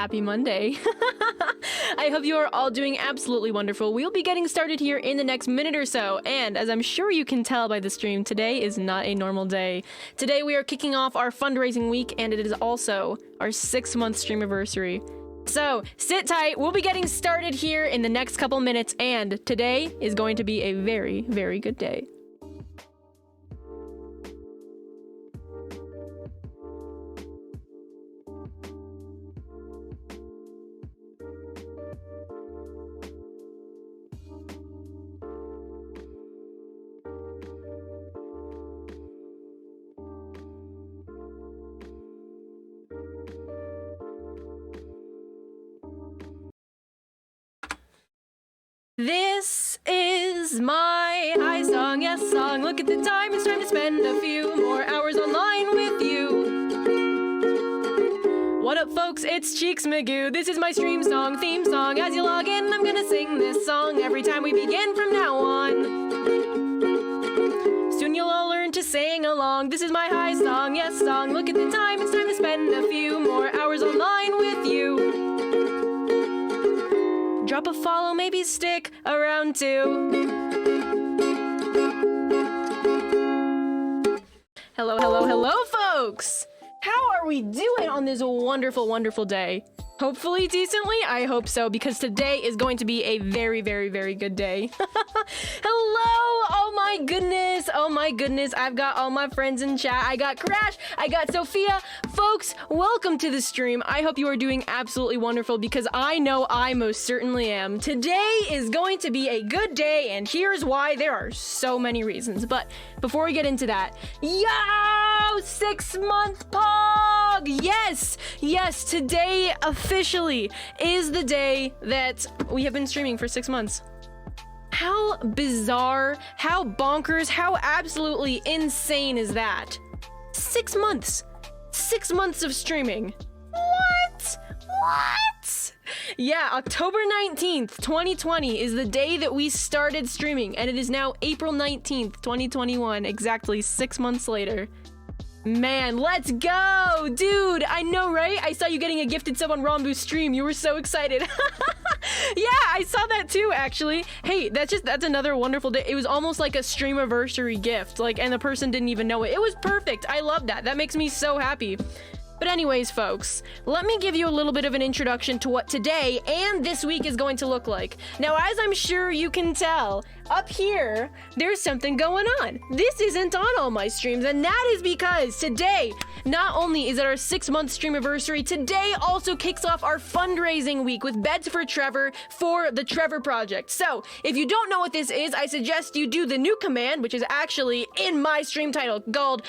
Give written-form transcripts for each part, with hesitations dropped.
happy Monday. I hope you are all doing absolutely wonderful. We'll be getting started here in the next minute or so, and as I'm sure you can tell by the stream, today is not a normal day. Today we are kicking off our fundraising week, and it is also our 6-month streamiversary. So sit tight, we'll be getting started here in the next couple minutes, and today is going to be a very, very good day. This is my high song, yes song. Look at the time, it's time to spend a few more hours online with you. What up, folks? It's Cheeks Magoo. This is my stream song, theme song. As you log in, I'm gonna sing this song every time we begin from now on. Soon you'll all learn to sing along. This is my high song, yes song. Look at the time, it's time to spend a few more hours online with you. Drop a follow, maybe stick around too. Hello, hello, hello, folks! How are we doing on this wonderful, wonderful day? Hopefully decently? I hope so, because today is going to be a very, very, very good day. Hello! Oh my goodness! Oh my goodness, I've got all my friends in chat. I got Crash, I got Sophia. Folks, welcome to the stream. I hope you are doing absolutely wonderful, because I know I most certainly am. Today is going to be a good day, and here's why. There are so many reasons, but before we get into that, yo! 6-month pog! Yes! Yes, today officially is the day that we have been streaming for 6 months. How bizarre, how bonkers, how absolutely insane is that? 6 months. 6 months of streaming. What? What? Yeah, October 19th, 2020 is the day that we started streaming, and it is now April 19th, 2021, exactly 6 months later. Man, let's go! Dude, I know, right? I saw you getting a gifted sub on Rambu's stream. You were so excited. Yeah, I saw that too, actually. Hey, that's another wonderful day. It was almost like a streamiversary gift, like, and the person didn't even know it. It was perfect. I love that. That makes me so happy. But anyways, folks, let me give you a little bit of an introduction to what today and this week is going to look like. Now, as I'm sure you can tell, up here, there's something going on. This isn't on all my streams, and that is because today, not only is it our 6-month streamiversary, today also kicks off our fundraising week with Beds for Trevor for the Trevor Project. So, if you don't know what this is, I suggest you do the new command, which is actually in my stream title, called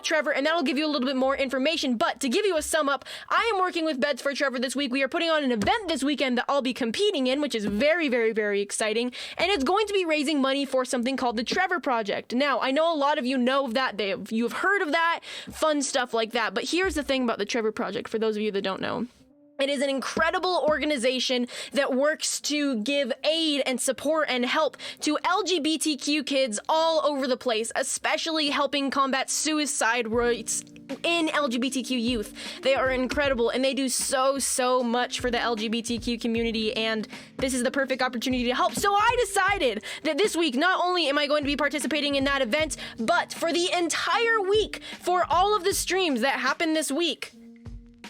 !Trevor, and that'll give you a little bit more information. But to give you a sum up, I am working with Beds for Trevor this week. We are putting on an event this weekend that I'll be competing in, which is very, very, very exciting, and it's going to be raising money for something called the Trevor Project. Now, I know a lot of you know of that. You have heard of that, fun stuff like that. But here's the thing about the Trevor Project, for those of you that don't know. It is an incredible organization that works to give aid and support and help to LGBTQ kids all over the place, especially helping combat suicide rates in LGBTQ youth. They are incredible, and they do so, so much for the LGBTQ community, and this is the perfect opportunity to help. So I decided that this week, not only am I going to be participating in that event, but for the entire week, for all of the streams that happen this week,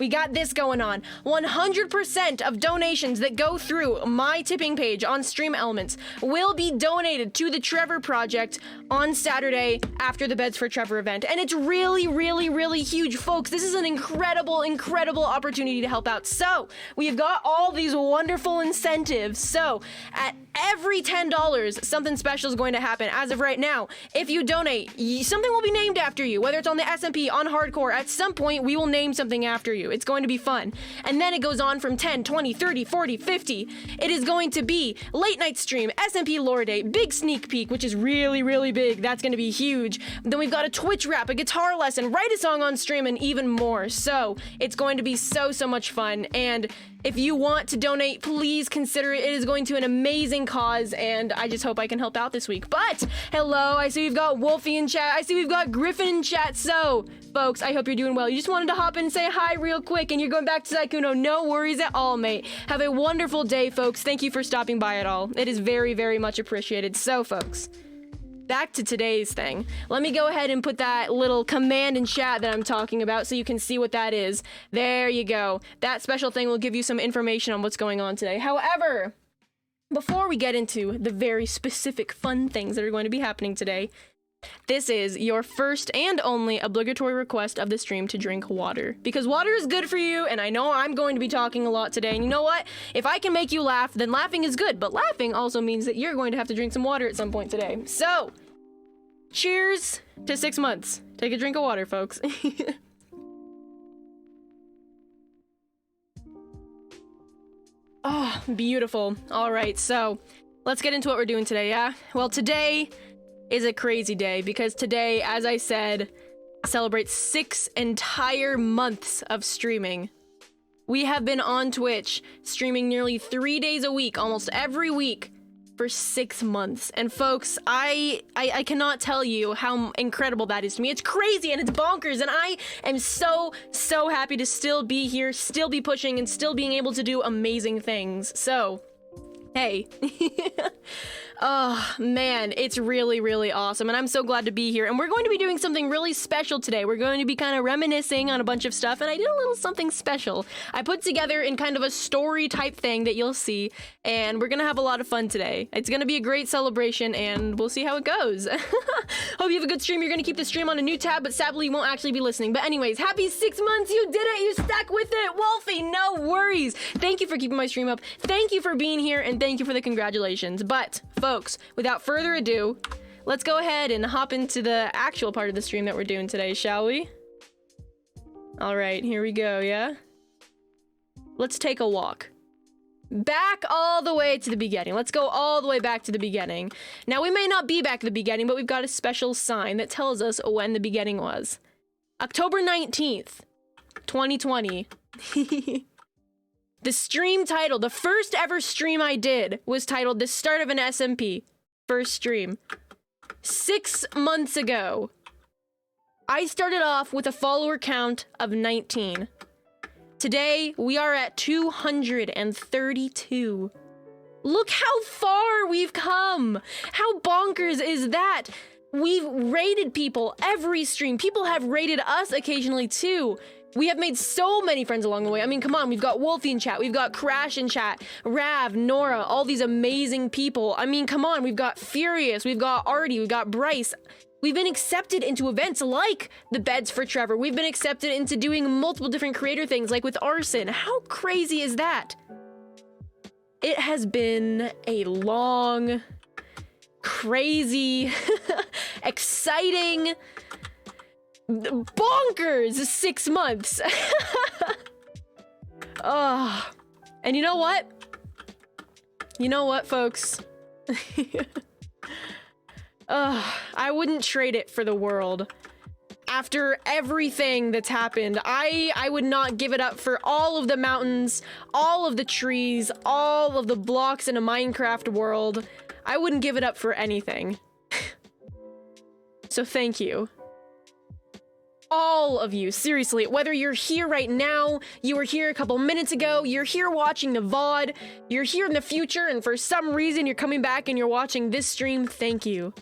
we got this going on. 100% of donations that go through my tipping page on Stream Elements will be donated to the Trevor Project on Saturday after the Beds for Trevor event. And it's really, really, really huge, folks. This is an incredible, incredible opportunity to help out. So we've got all these wonderful incentives. So at every $10, something special is going to happen. As of right now, if you donate, something will be named after you, whether it's on the SMP, on Hardcore. At some point, we will name something after you. It's going to be fun. And then it goes on from 10, 20, 30, 40, 50. It is going to be late night stream, SMP lore day, big sneak peek, which is really, really big. That's going to be huge. Then we've got a Twitch rap, a guitar lesson, write a song on stream, and even more. So it's going to be so, so much fun. And If you want to donate, please consider it. It is going to an amazing cause, and I just hope I can help out this week. But, hello, I see we've got Wolfie in chat. I see we've got Griffin in chat. So, folks, I hope you're doing well. You just wanted to hop in and say hi real quick, and you're going back to Sykkuno. No worries at all, mate. Have a wonderful day, folks. Thank you for stopping by at all. It is very, very much appreciated. So, folks, back to today's thing. Let me go ahead and put that little command in chat that I'm talking about so you can see what that is. There you go. That special thing will give you some information on what's going on today. However, before we get into the very specific fun things that are going to be happening today, this is your first and only obligatory request of the stream to drink water. Because water is good for you, and I know I'm going to be talking a lot today. And you know what? If I can make you laugh, then laughing is good. But laughing also means that you're going to have to drink some water at some point today. So, cheers to 6 months. Take a drink of water, folks. Oh, beautiful. All right, so let's get into what we're doing today, yeah? Well, today is a crazy day because today, as I said, celebrates 6 entire months of streaming. We have been on Twitch streaming nearly 3 days a week, almost every week, for 6 months. And folks, I cannot tell you how incredible that is to me. It's crazy and it's bonkers, and I am so happy to still be here, still be pushing, and still being able to do amazing things. So, hey. Oh, man, it's really, really awesome, and I'm so glad to be here. And we're going to be doing something really special today. We're going to be kind of reminiscing on a bunch of stuff, and I did a little something special. I put together in kind of a story type thing that you'll see, and we're going to have a lot of fun today. It's going to be a great celebration, and we'll see how it goes. Hope you have a good stream. You're going to keep the stream on a new tab, but sadly, you won't actually be listening. But anyways, happy 6 months. You did it. You stuck with it. Wolfie, no worries. Thank you for keeping my stream up. Thank you for being here, and thank you for the congratulations. But, folks, without further ado, let's go ahead and hop into the actual part of the stream that we're doing today, shall we? All right, here we go, yeah? Let's take a walk. Back all the way to the beginning. Let's go all the way back to the beginning. Now, we may not be back at the beginning, but we've got a special sign that tells us when the beginning was. October 19th, 2020. The stream title, the first ever stream I did, was titled The Start of an SMP. First stream. 6 months ago, I started off with a follower count of 19. Today, we are at 232. Look how far we've come! How bonkers is that? We've rated people every stream. People have rated us occasionally too. We have made so many friends along the way. I mean, come on, we've got Wolfie in chat, we've got Crash in chat, Rav, Nora, all these amazing people. I mean, come on, we've got Furious, we've got Artie, we've got Bryce. We've been accepted into events like the Beds for Trevor. We've been accepted into doing multiple different creator things like with Arson. How crazy is that? It has been a long, crazy, exciting, bonkers 6 months. Oh, and you know what? You know what, folks? I wouldn't trade it for the world. After everything that's happened, I would not give it up for all of the mountains, all of the trees, all of the blocks in a Minecraft world. I wouldn't give it up for anything. So thank you. All of you, seriously, whether you're here right now, you were here a couple minutes ago, you're here watching the VOD, you're here in the future, and for some reason you're coming back and you're watching this stream, thank you.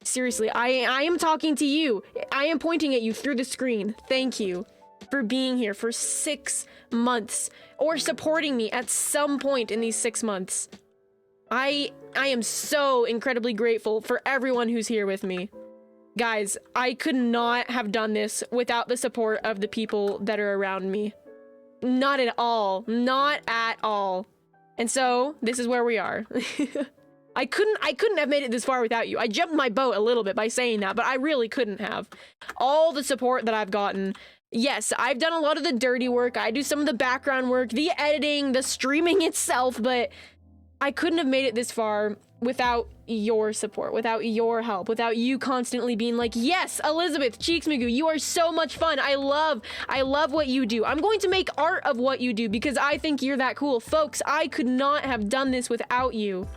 Seriously, I am talking to you. I am pointing at you through the screen. Thank you for being here for 6 months or supporting me at some point in these 6 months. I am so incredibly grateful for everyone who's here with me. Guys, I could not have done this without the support of the people that are around me. Not at all. Not at all. And so, this is where we are. I couldn't have made it this far without you. I jumped my boat a little bit by saying that, but I really couldn't have. All the support that I've gotten. Yes, I've done a lot of the dirty work. I do some of the background work, the editing, the streaming itself, but I couldn't have made it this far without your support, without your help, without you constantly being like, yes, Elizabeth Cheeksmagoo, you are so much fun. I love what you do. I'm going to make art of what you do because I think you're that cool. Folks, I could not have done this without you.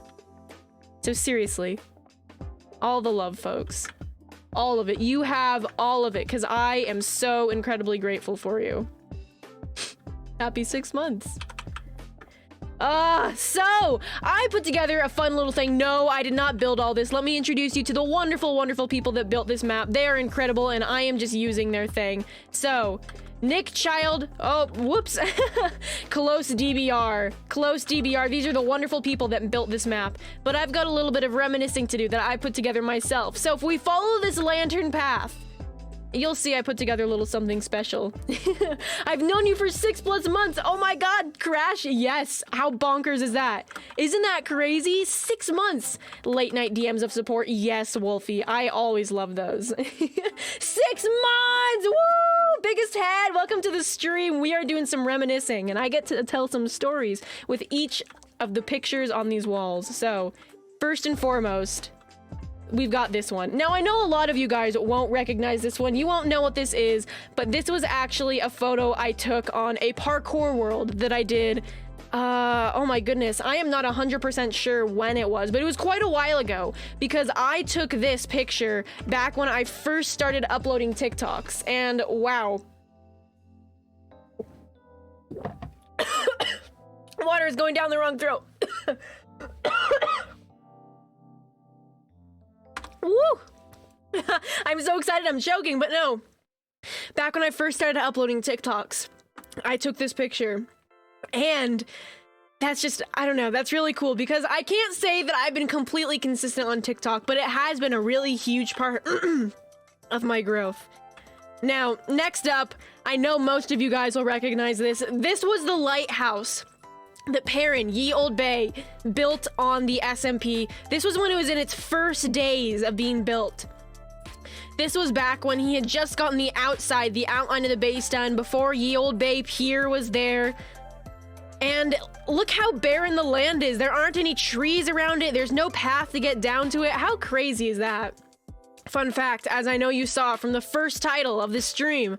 So seriously, all the love, folks. All of it. You have all of it because I am so incredibly grateful for you. Happy 6 months. So I put together a fun little thing. No, I did not build all this. Let me introduce you to the wonderful, wonderful people that built this map. They are incredible, and I am just using their thing. So, Nick Child, oh, whoops, Close DBR, these are the wonderful people that built this map. But I've got a little bit of reminiscing to do that I put together myself. So if we follow this lantern path, you'll see I put together a little something special. I've known you for 6+ months. Oh my god, Crash. Yes. How bonkers is that? Isn't that crazy? 6 months. Late night DMs of support. Yes, Wolfie. I always love those. 6 months. Woo! Biggest head. Welcome to the stream. We are doing some reminiscing and I get to tell some stories with each of the pictures on these walls. So, first and foremost, we've got this one. Now, I know a lot of you guys won't recognize this one. You won't know what this is, but this was actually a photo I took on a parkour world that I did. Oh my goodness. I am not 100% sure when it was, but it was quite a while ago because I took this picture back when I first started uploading TikToks, and wow. Water is going down the wrong throat. Woo! I'm so excited I'm choking, but no. Back when I first started uploading TikToks, I took this picture. And that's just, I don't know, that's really cool because I can't say that I've been completely consistent on TikTok, but it has been a really huge part of my growth. Now, next up, I know most of you guys will recognize this. This was the lighthouse that Perrin, Ye Old Bay, built on the SMP. This was when it was in its first days of being built. This was back when he had just gotten the outside, the outline of the base done, before Ye Old Bay Pier was there. And look how barren the land is. There aren't any trees around it. There's no path to get down to it. How crazy is that? Fun fact, as I know you saw from the first title of this stream,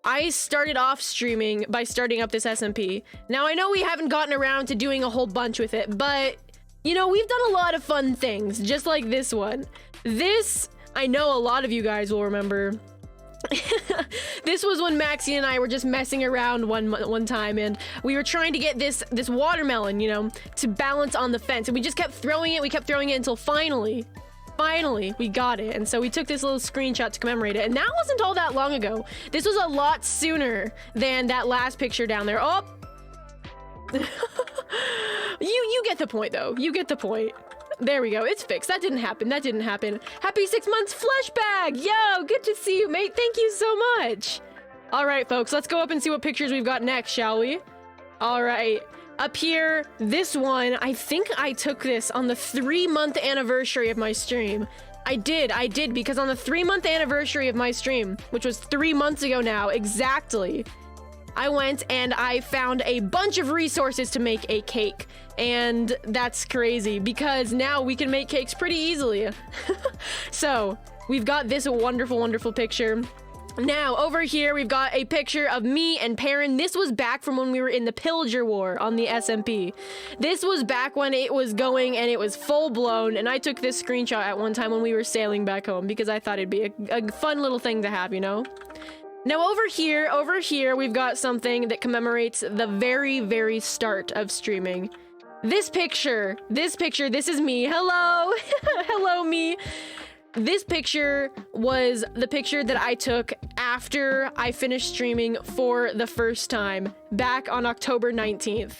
I started off streaming by starting up this SMP. Now, I know we haven't gotten around to doing a whole bunch with it, but, you know, we've done a lot of fun things, just like this one. This, I know a lot of you guys will remember. This was when Maxie and I were just messing around one time, and we were trying to get this watermelon, you know, to balance on the fence, and we just kept throwing it until finally we got it. And so we took this little screenshot to commemorate it, and that wasn't all that long ago. This was a lot sooner than that last picture down there. Oh, you get the point though. You get the point. There we go. It's fixed. That didn't happen. Happy 6 months, Fleshbag. Yo, good to see you, mate. Thank you so much. All right, folks, let's go up and see what pictures we've got next, shall we? All right. Up here, this one, I think I took this on the 3-month anniversary of my stream. I did, because on the 3-month anniversary of my stream, which was 3 months ago now, exactly, I went and I found a bunch of resources to make a cake. And that's crazy because now we can make cakes pretty easily. So we've got this wonderful, wonderful picture. Now over here, we've got a picture of me and Perrin. This was back from when we were in the Pillager War on the SMP. This was back when it was going and it was full blown. And I took this screenshot at one time when we were sailing back home because I thought it'd be a fun little thing to have, you know? Now over here, we've got something that commemorates the very, very start of streaming. This picture, this is me. Hello, hello me. This picture was the picture that I took after I finished streaming for the first time, back on October 19th.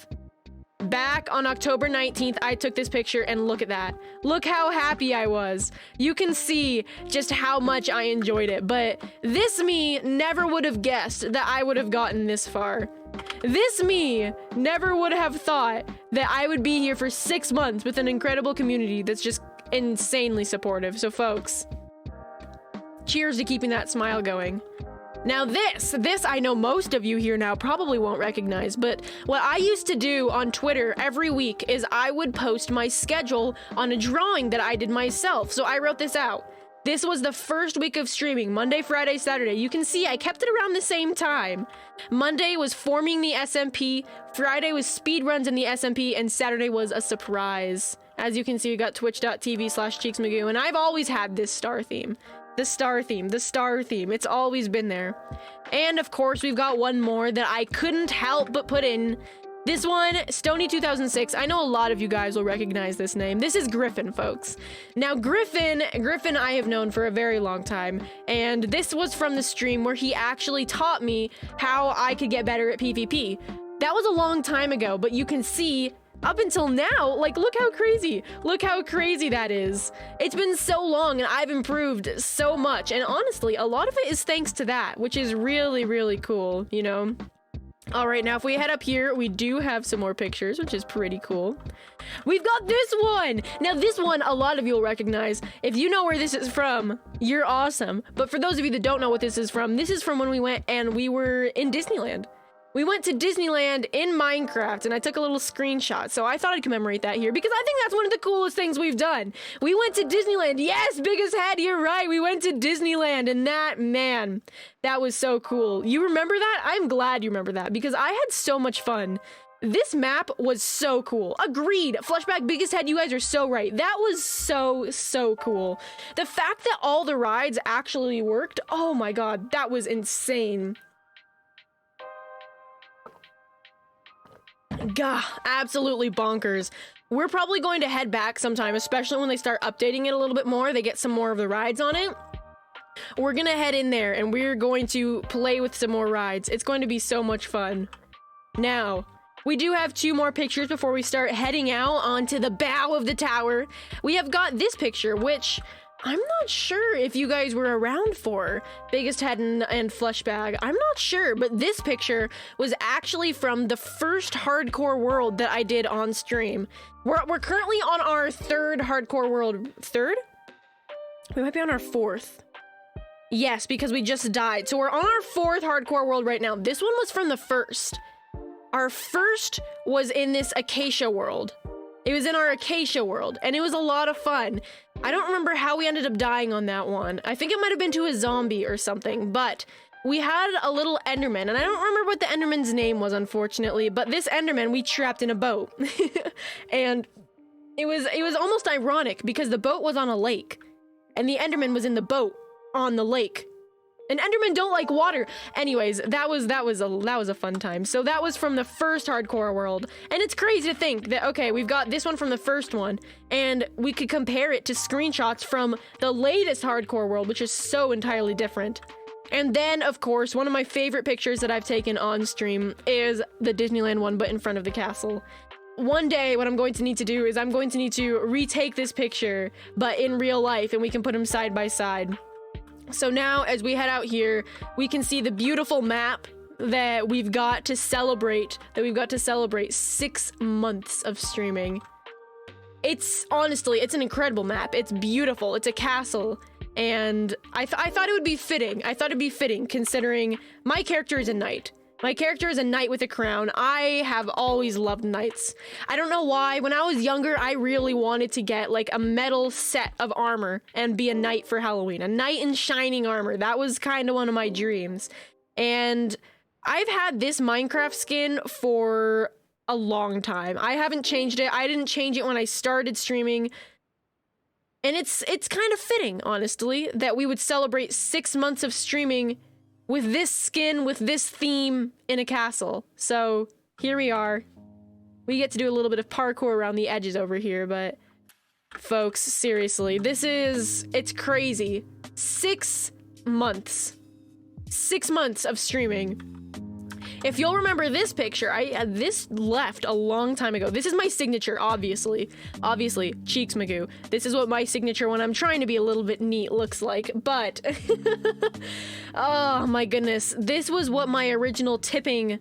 Back on October 19th, I took this picture and look at that. Look how happy I was. You can see just how much I enjoyed it, but this me never would have guessed that I would have gotten this far. This me never would have thought that I would be here for 6 months with an incredible community that's just insanely supportive. So folks, cheers to keeping that smile going. Now this I know most of you here now probably won't recognize, but what I used to do on Twitter every week is I would post my schedule on a drawing that I did myself. So I wrote this out. This was the first week of streaming, Monday, Friday, Saturday. You can see I kept it around the same time. Monday was forming the SMP, Friday was speed runs in the SMP, and Saturday was a surprise. As you can see, we got twitch.tv/cheeksmagoo, and I've always had this star theme. The star theme. It's always been there. And of course, we've got one more that I couldn't help but put in. This one, Stony 2006. I know a lot of you guys will recognize this name. This is Griffin, folks. Now, Griffin I have known for a very long time, and this was from the stream where he actually taught me how I could get better at PvP. That was a long time ago, but you can see up until now, like, look how crazy that is. It's been so long and I've improved so much, and honestly, a lot of it is thanks to that, which is really, really cool, you know? All right, now if we head up here, we do have some more pictures, which is pretty cool. We've got this one. Now this one, a lot of you will recognize. If you know where this is from, you're awesome. But for those of you that don't know what this is from when we went and we were in Disneyland. We went to Disneyland in Minecraft, and I took a little screenshot, so I thought I'd commemorate that here, because I think that's one of the coolest things we've done. We went to Disneyland. Yes, biggest head, you're right. We went to Disneyland, and that, man, that was so cool. You remember that? I'm glad you remember that, because I had so much fun. This map was so cool. Agreed. Fleshback, biggest head, you guys are so right. That was so cool. The fact that all the rides actually worked, oh my god, that was insane. Gah, absolutely bonkers. We're probably going to head back sometime, especially when they start updating it a little bit more. They get some more of the rides on it. We're gonna head in there and we're going to play with some more rides. It's going to be so much fun. Now, we do have 2 more pictures before we start heading out onto the bow of the tower. We have got this picture, which I'm not sure if you guys were around for biggest head and flesh bag. I'm not sure, but this picture was actually from the first hardcore world that I did on stream. We're currently on our 3rd hardcore world. 3rd? We might be on our 4th. Yes, because we just died. So we're on our 4th hardcore world right now. This one was from the 1st. Our 1st was in this Acacia world. It was in our Acacia world, and it was a lot of fun. I don't remember how we ended up dying on that one. I think it might have been to a zombie or something, but we had a little Enderman, and I don't remember what the Enderman's name was, unfortunately, but this Enderman we trapped in a boat. And it was almost ironic because the boat was on a lake, and the Enderman was in the boat on the lake. And Endermen don't like water. Anyways, that was a fun time. So that was from the first hardcore world. And it's crazy to think that, okay, we've got this one from the first one, and we could compare it to screenshots from the latest hardcore world, which is so entirely different. And then, of course, one of my favorite pictures that I've taken on stream is the Disneyland one, but in front of the castle. One day, what I'm going to need to do is I'm going to need to retake this picture, but in real life, and we can put them side by side. So now, as we head out here, we can see the beautiful map that we've got to celebrate, 6 months of streaming. It's honestly, it's an incredible map. It's beautiful. It's a castle. And I thought it would be fitting. I thought it'd be fitting considering my character is a knight. My character is a knight with a crown. I have always loved knights. I don't know why. When I was younger, I really wanted to get like a metal set of armor and be a knight for Halloween. A knight in shining armor. That was kind of one of my dreams. And I've had this Minecraft skin for a long time. I haven't changed it. I didn't change it when I started streaming. And it's kind of fitting, honestly, that we would celebrate 6 months of streaming with this skin, with this theme in a castle. So here we are. We get to do a little bit of parkour around the edges over here, but folks, seriously, it's crazy. 6 months. 6 months of streaming. If you'll remember this picture, this left a long time ago. This is my signature, obviously. Obviously, Cheeks Magoo. This is what my signature when I'm trying to be a little bit neat looks like, but oh my goodness. This was what my original tipping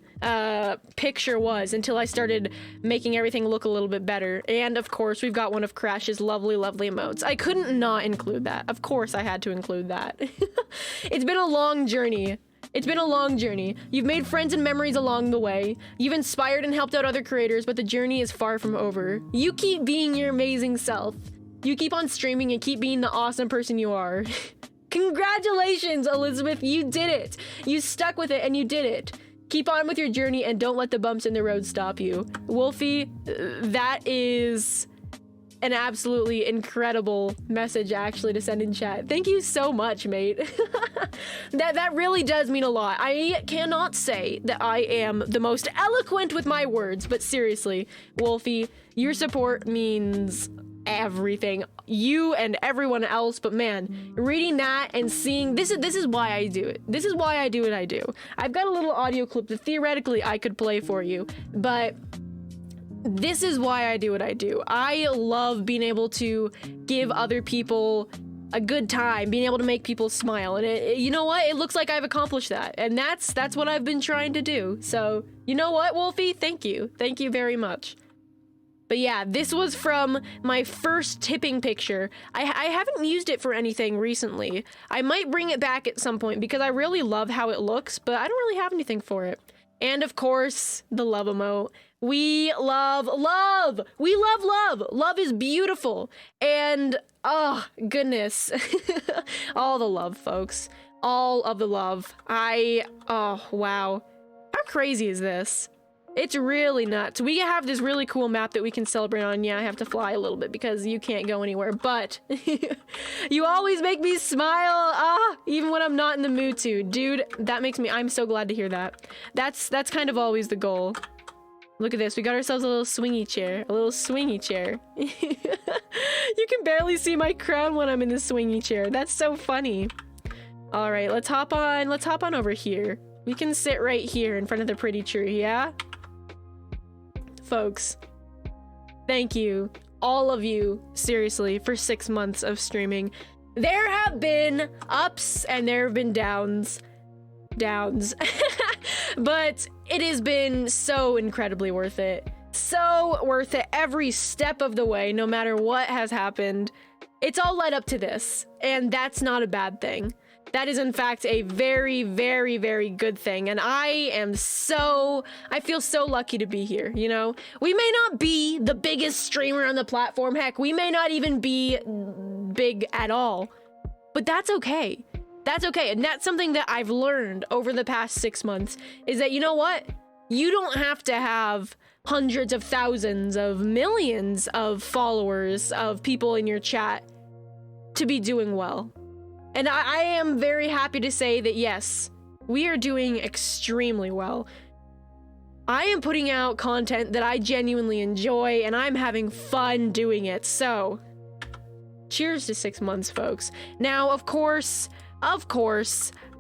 picture was until I started making everything look a little bit better. And of course, we've got one of Crash's lovely, lovely emotes. I couldn't not include that. Of course, I had to include that. It's been a long journey It's been a long journey. You've made friends and memories along the way. You've inspired and helped out other creators, but the journey is far from over. You keep being your amazing self. You keep on streaming and keep being the awesome person you are. Congratulations, Elizabeth, you did it. You stuck with it and you did it. Keep on with your journey and don't let the bumps in the road stop you. Wolfie, that is an absolutely incredible message actually to send in chat. Thank you so much, mate. That really does mean a lot. I cannot say that I am the most eloquent with my words, but seriously, Wolfie, your support means everything. You and everyone else, but man, reading that and seeing this is why I do it. This is why I do what I do. I've got a little audio clip that theoretically I could play for you, but this is why I do what I do. I love being able to give other people a good time, being able to make people smile, and you know what? It looks like I've accomplished that, and that's what I've been trying to do. So you know what, Wolfie? Thank you very much. But yeah, this was from my first tipping picture. I haven't used it for anything recently. I might bring it back at some point because I really love how it looks, but I don't really have anything for it. And of course, the love emote. We love love. We love love. Love is beautiful. And oh, goodness. All the love, folks. All of the love. Oh, wow. How crazy is this? It's really nuts. We have this really cool map that we can celebrate on. Yeah, I have to fly a little bit because you can't go anywhere, but you always make me smile. Even when I'm not in the mood to. Dude, that makes me, I'm so glad to hear that. That's kind of always the goal. Look at this. We got ourselves a little swingy chair. A little swingy chair. You can barely see my crown when I'm in the swingy chair. That's so funny. All right, let's hop on over here. We can sit right here in front of the pretty tree, yeah? Folks, thank you, all of you, seriously, for 6 months of streaming. There have been ups and there have been downs, but it has been so incredibly worth it. So worth it every step of the way, no matter what has happened. It's all led up to this, and that's not a bad thing. That is, in fact, a very, very, very good thing. And I feel so lucky to be here, you know? We may not be the biggest streamer on the platform. Heck, we may not even be big at all. But that's okay. That's okay. And that's something that I've learned over the past 6 months, is that, you know what? You don't have to have hundreds of thousands of millions of followers, of people in your chat to be doing well. And I am very happy to say that, yes, we are doing extremely well. I am putting out content that I genuinely enjoy, and I'm having fun doing it. So, cheers to 6 months, folks. Now, of course,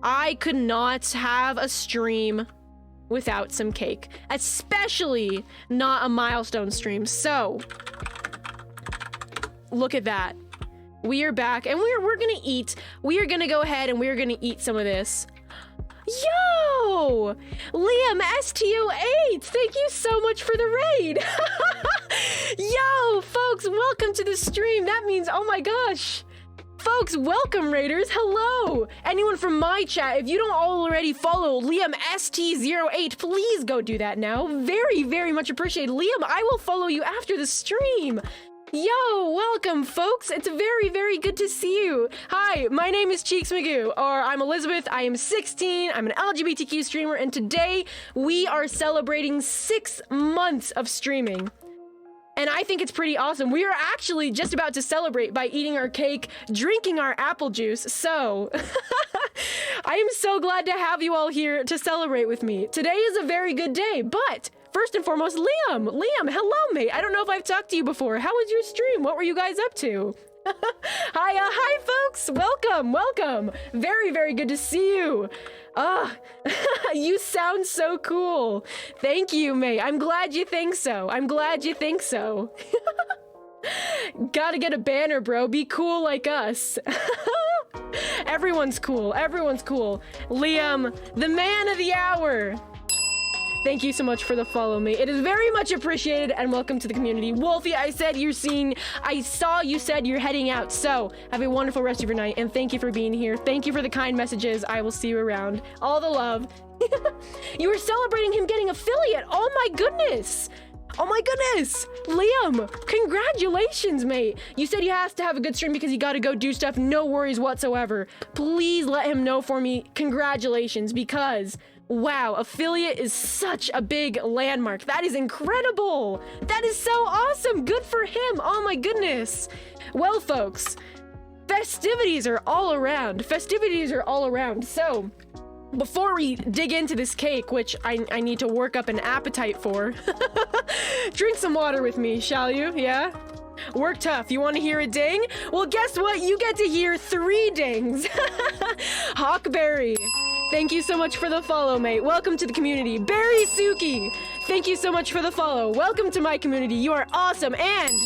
I could not have a stream without some cake, especially not a milestone stream. So, look at that. We are back, and we're gonna eat. We are gonna go ahead and we're gonna eat some of this. Yo! Liam STO8! Thank you so much for the raid! Yo, folks, welcome to the stream. That means, oh my gosh. Folks, welcome, raiders. Hello! Anyone from my chat, if you don't already follow Liam ST08, please go do that now. Very, very much appreciated. Liam, I will follow you after the stream. Yo, welcome, folks. It's very, very good to see you. Hi, my name is Cheeks Magoo, or I'm Elizabeth. I am 16. I'm an LGBTQ streamer, and today we are celebrating 6 months of streaming. And I think it's pretty awesome. We are actually just about to celebrate by eating our cake, drinking our apple juice. So I am so glad to have you all here to celebrate with me. Today is a very good day, but first and foremost, Liam, hello, mate. I don't know if I've talked to you before. How was your stream? What were you guys up to? Hi, folks. Welcome. Very, very good to see you. You sound so cool. Thank you, mate. I'm glad you think so. Gotta get a banner, bro. Be cool like us. Everyone's cool. Liam, the man of the hour. Thank you so much for the follow, mate. It is very much appreciated, and welcome to the community. Wolfie, I said you're seeing, I saw you said you're heading out, so have a wonderful rest of your night, and thank you for being here. Thank you for the kind messages. I will see you around. All the love. You were celebrating him getting affiliate. Oh my goodness. Oh my goodness. Liam, congratulations, mate. You said you have to have a good stream because you got to go do stuff. No worries whatsoever. Please let him know for me. Congratulations, because wow, affiliate is such a big landmark. That is incredible. That is so awesome. Good for him. Oh my goodness. Well, folks, festivities are all around. Festivities are all around. So before we dig into this cake, which I need to work up an appetite for, drink some water with me, shall you? Yeah? Work tough. You want to hear a ding? Well, guess what? You get to hear 3 dings. Hawkberry, thank you so much for the follow, mate. Welcome to the community. Barry Suki, thank you so much for the follow. Welcome to my community. You are awesome. And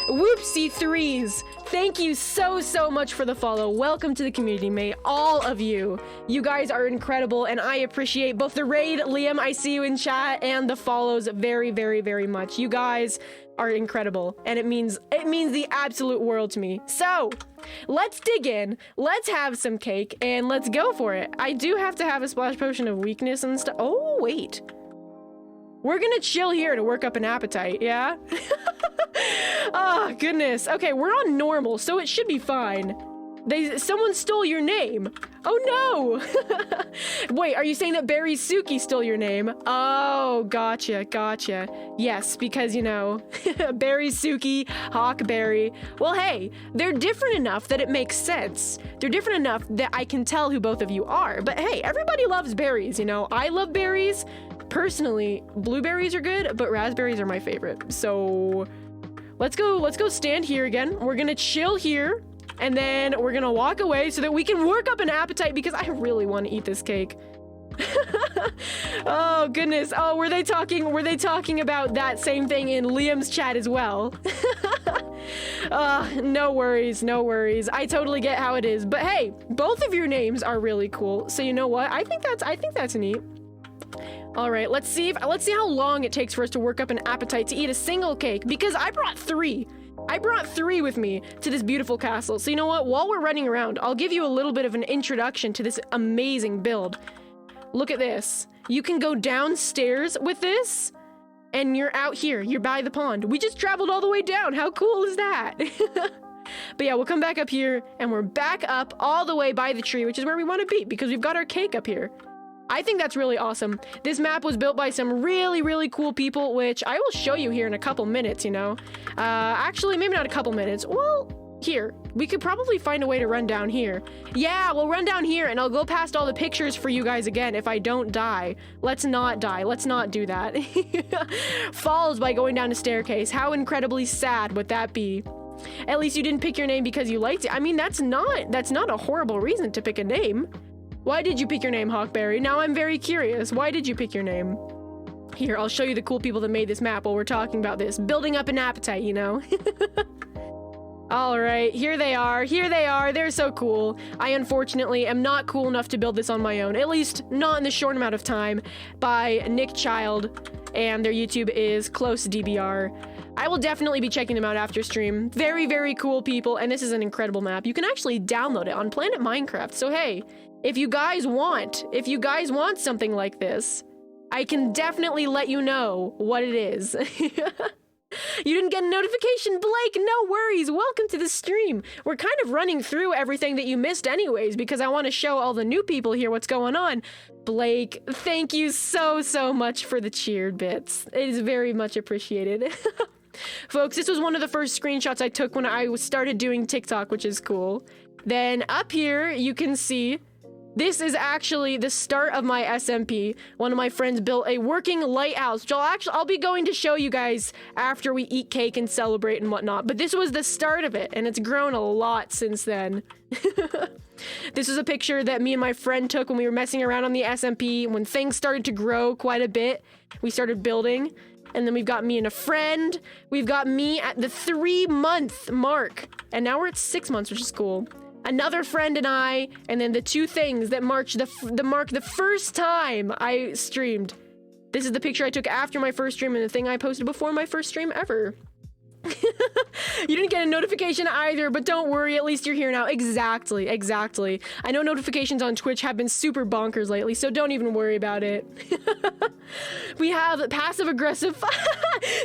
Whoopsie Threes, thank you so much for the follow. Welcome to the community, mate. All of you. You guys are incredible, and I appreciate both the raid, Liam, I see you in chat, and the follows very, very, very much. You guys are incredible, and it means the absolute world to me. So let's dig in, let's have some cake, and let's go for it. I do have to have a splash potion of weakness and stuff. Oh, wait. We're gonna chill here to work up an appetite, yeah? Oh, goodness. Okay, we're on normal, so it should be fine. Someone stole your name. Oh, no. Wait, are you saying that Barry Suki stole your name? Oh, gotcha. Yes, because, you know, Barry Suki, Hawkberry. Well, hey, they're different enough that it makes sense. They're different enough that I can tell who both of you are. But hey, everybody loves berries, you know? I love berries. Personally, blueberries are good, but raspberries are my favorite. So let's go stand here again. We're gonna chill here, and then we're gonna walk away so that we can work up an appetite, because I really want to eat this cake. Oh goodness. Oh, were they talking about that same thing in Liam's chat as well? No worries. I totally get how it is. But hey, both of your names are really cool. So you know what? I think that's neat. All right, let's see how long it takes for us to work up an appetite to eat a single cake, because I brought 3. I brought 3 with me to this beautiful castle. So you know what? While we're running around, I'll give you a little bit of an introduction to this amazing build. Look at this. You can go downstairs with this, and you're out here. You're by the pond. We just traveled all the way down. How cool is that? But yeah, we'll come back up here, and we're back up all the way by the tree, which is where we want to be, because we've got our cake up here. I think that's really awesome. This map was built by some really cool people, which I will show you here in a couple minutes, you know. Actually, maybe not a couple minutes. Well, here. We could probably find a way to run down here. Yeah, we'll run down here, and I'll go past all the pictures for you guys again if I don't die. Let's not die. Let's not do that. Falls by going down a staircase. How incredibly sad would that be? At least you didn't pick your name because you liked it. I mean, that's not a horrible reason to pick a name. Why did you pick your name, Hawkberry? Now I'm very curious. Why did you pick your name? Here, I'll show you the cool people that made this map while we're talking about this. Building up an appetite, you know? All right, here they are. They're so cool. I unfortunately am not cool enough to build this on my own, at least not in the short amount of time, by Nick Child, and their YouTube is Close DBR. I will definitely be checking them out after stream. Very cool people, and this is an incredible map. You can actually download it on Planet Minecraft. So hey, if you guys want something like this, I can definitely let you know what it is. You didn't get a notification, Blake? No worries. Welcome to the stream. We're kind of running through everything that you missed anyways, because I want to show all the new people here what's going on. Blake, thank you so much for the cheered bits. It is very much appreciated. Folks, this was one of the first screenshots I took when I started doing TikTok, which is cool. Then up here, you can see this is actually the start of my SMP. One of my friends built a working lighthouse, which I'll be going to show you guys after we eat cake and celebrate and whatnot. But this was the start of it, and it's grown a lot since then. This is a picture that me and my friend took when we were messing around on the SMP. When things started to grow quite a bit, we started building. And then we've got me and a friend. We've got me at the 3-month mark. And now we're at 6 months, which is cool. Another friend and I, and then the 2 things that mark the first time I streamed. This is the picture I took after my first stream and the thing I posted before my first stream ever. You didn't get a notification either, but don't worry, at least you're here now. Exactly, exactly. I know notifications on Twitch have been super bonkers lately, so don't even worry about it. We have passive-aggressive...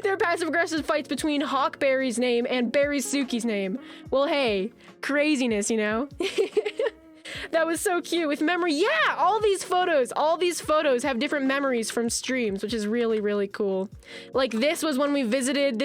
There are passive-aggressive fights between Hawkberry's name and Berrysuki's name. Well, hey, craziness, you know? That was so cute with memory. Yeah, all these photos have different memories from streams, which is really, really cool. Like this was when we visited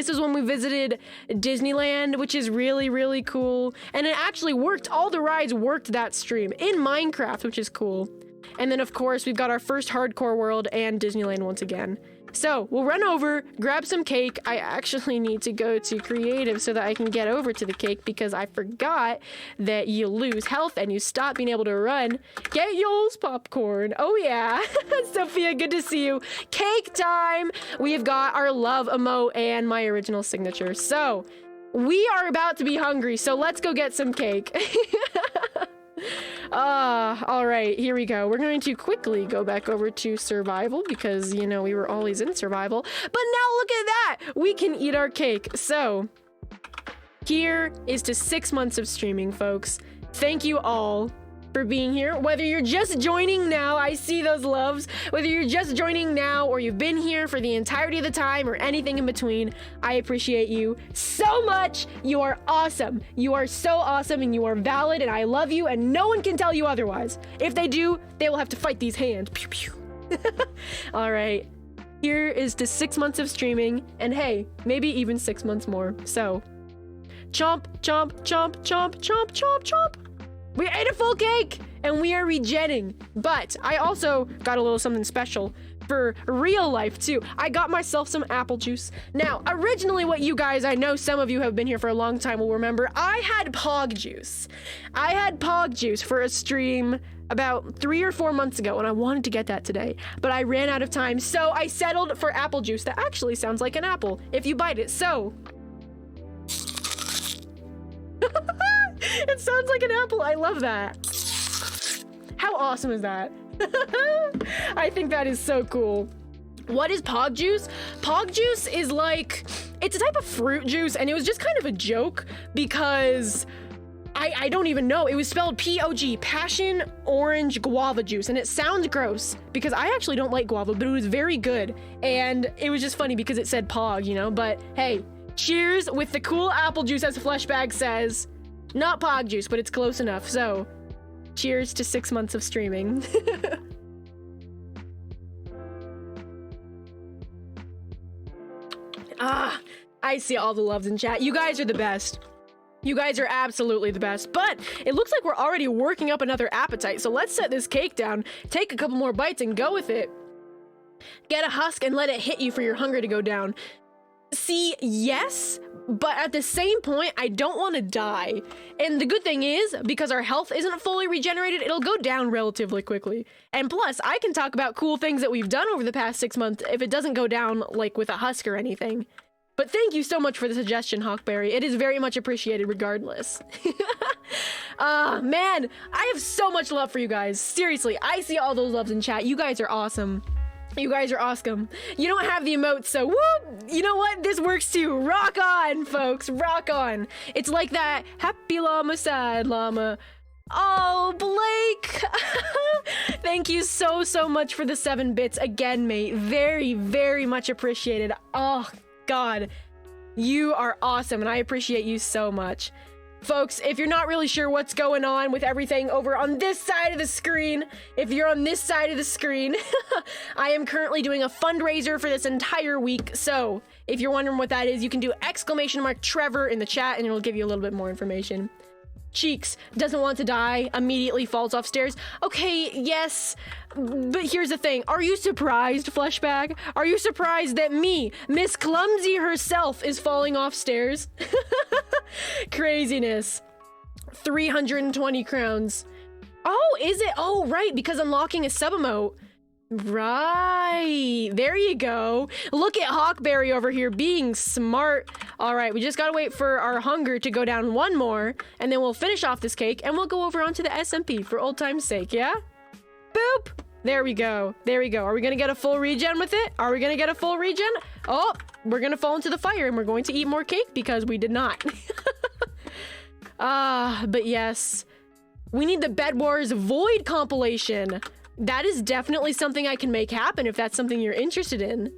Disneyland, which is really, really cool. And it actually worked. All the rides worked that stream in Minecraft, which is cool. And then of course we've got our first hardcore world and Disneyland once again. So we'll run over, grab some cake. I actually need to go to creative so that I can get over to the cake because I forgot that you lose health and you stop being able to run. Get yours popcorn. Oh yeah. Sophia, good to see you. Cake time. We've got our love emote and my original signature. So we are about to be hungry. So let's go get some cake. All right, here we go. We're going to quickly go back over to survival because, you know, we were always in survival. But now look at that! We can eat our cake. So, here is to 6 months of streaming, folks. Thank you all for being here. Whether you're just joining now, I see those loves. Whether you're just joining now or you've been here for the entirety of the time or anything in between, I appreciate you so much. You are awesome. You are so awesome and you are valid and I love you and no one can tell you otherwise. If they do, they will have to fight these hands. Pew, pew. All right. Here is to 6 months of streaming and hey, maybe even 6 months more. So, chomp, chomp, chomp, chomp, chomp, chomp, chomp. We ate a full cake and we are regenning, but I also got a little something special for real life too. I got myself some apple juice. Now, originally what you guys, I know some of you have been here for a long time will remember, I had Pog juice. I had Pog juice for a stream about 3 or 4 months ago and I wanted to get that today, but I ran out of time. So I settled for apple juice that actually sounds like an apple if you bite it. So it sounds like an apple. I love that. How awesome is that? I think that is so cool. What is Pog juice? Pog juice is like, it's a type of fruit juice and it was just kind of a joke because I don't even know. It was spelled P-O-G, passion orange guava juice. And it sounds gross because I actually don't like guava, but it was very good. And it was just funny because it said Pog, you know, but hey, cheers with the cool apple juice as Fleshbag says. Not Pog juice, but it's close enough. So, cheers to 6 months of streaming. I see all the loves in chat. You guys are the best. You guys are absolutely the best. But it looks like we're already working up another appetite. So let's set this cake down, take a couple more bites and go with it. Get a husk and let it hit you for your hunger to go down. See, yes, but at the same point, I don't want to die. And the good thing is, because our health isn't fully regenerated, it'll go down relatively quickly. And plus, I can talk about cool things that we've done over the past 6 months if it doesn't go down, like, with a husk or anything. But thank you so much for the suggestion, Hawkberry. It is very much appreciated regardless. Man, I have so much love for you guys. Seriously, I see all those loves in chat. You guys are awesome. You guys are awesome. You don't have the emotes, so whoop! You know what? This works too. Rock on, folks. Rock on. It's like that happy llama, sad llama. Oh, Blake! Thank you so, so much for the 7 bits again, mate. Very, very much appreciated. Oh, God. You are awesome, and I appreciate you so much. Folks, if you're not really sure what's going on with everything over on this side of the screen, if you're on this side of the screen, I am currently doing a fundraiser for this entire week. So if you're wondering what that is, you can do !Trevor in the chat and it'll give you a little bit more information. Cheeks doesn't want to die, immediately falls off stairs. Okay, yes, but here's the thing. Are you surprised, Fleshbag? Are you surprised that me, Miss Clumsy herself, is falling off stairs? Craziness. 320 crowns. Oh, is it? Oh, right, because unlocking a sub-emote. Right, there you go. Look at Hawkberry over here being smart. All right, we just gotta wait for our hunger to go down one more, and then we'll finish off this cake, and we'll go over onto the SMP for old time's sake, yeah? Boop! There we go. There we go. Are we gonna get a full regen with it? Are we gonna get a full regen? Oh, we're gonna fall into the fire and we're going to eat more cake because we did not. But yes. We need the Bed Wars Void compilation. That is definitely something I can make happen if that's something you're interested in.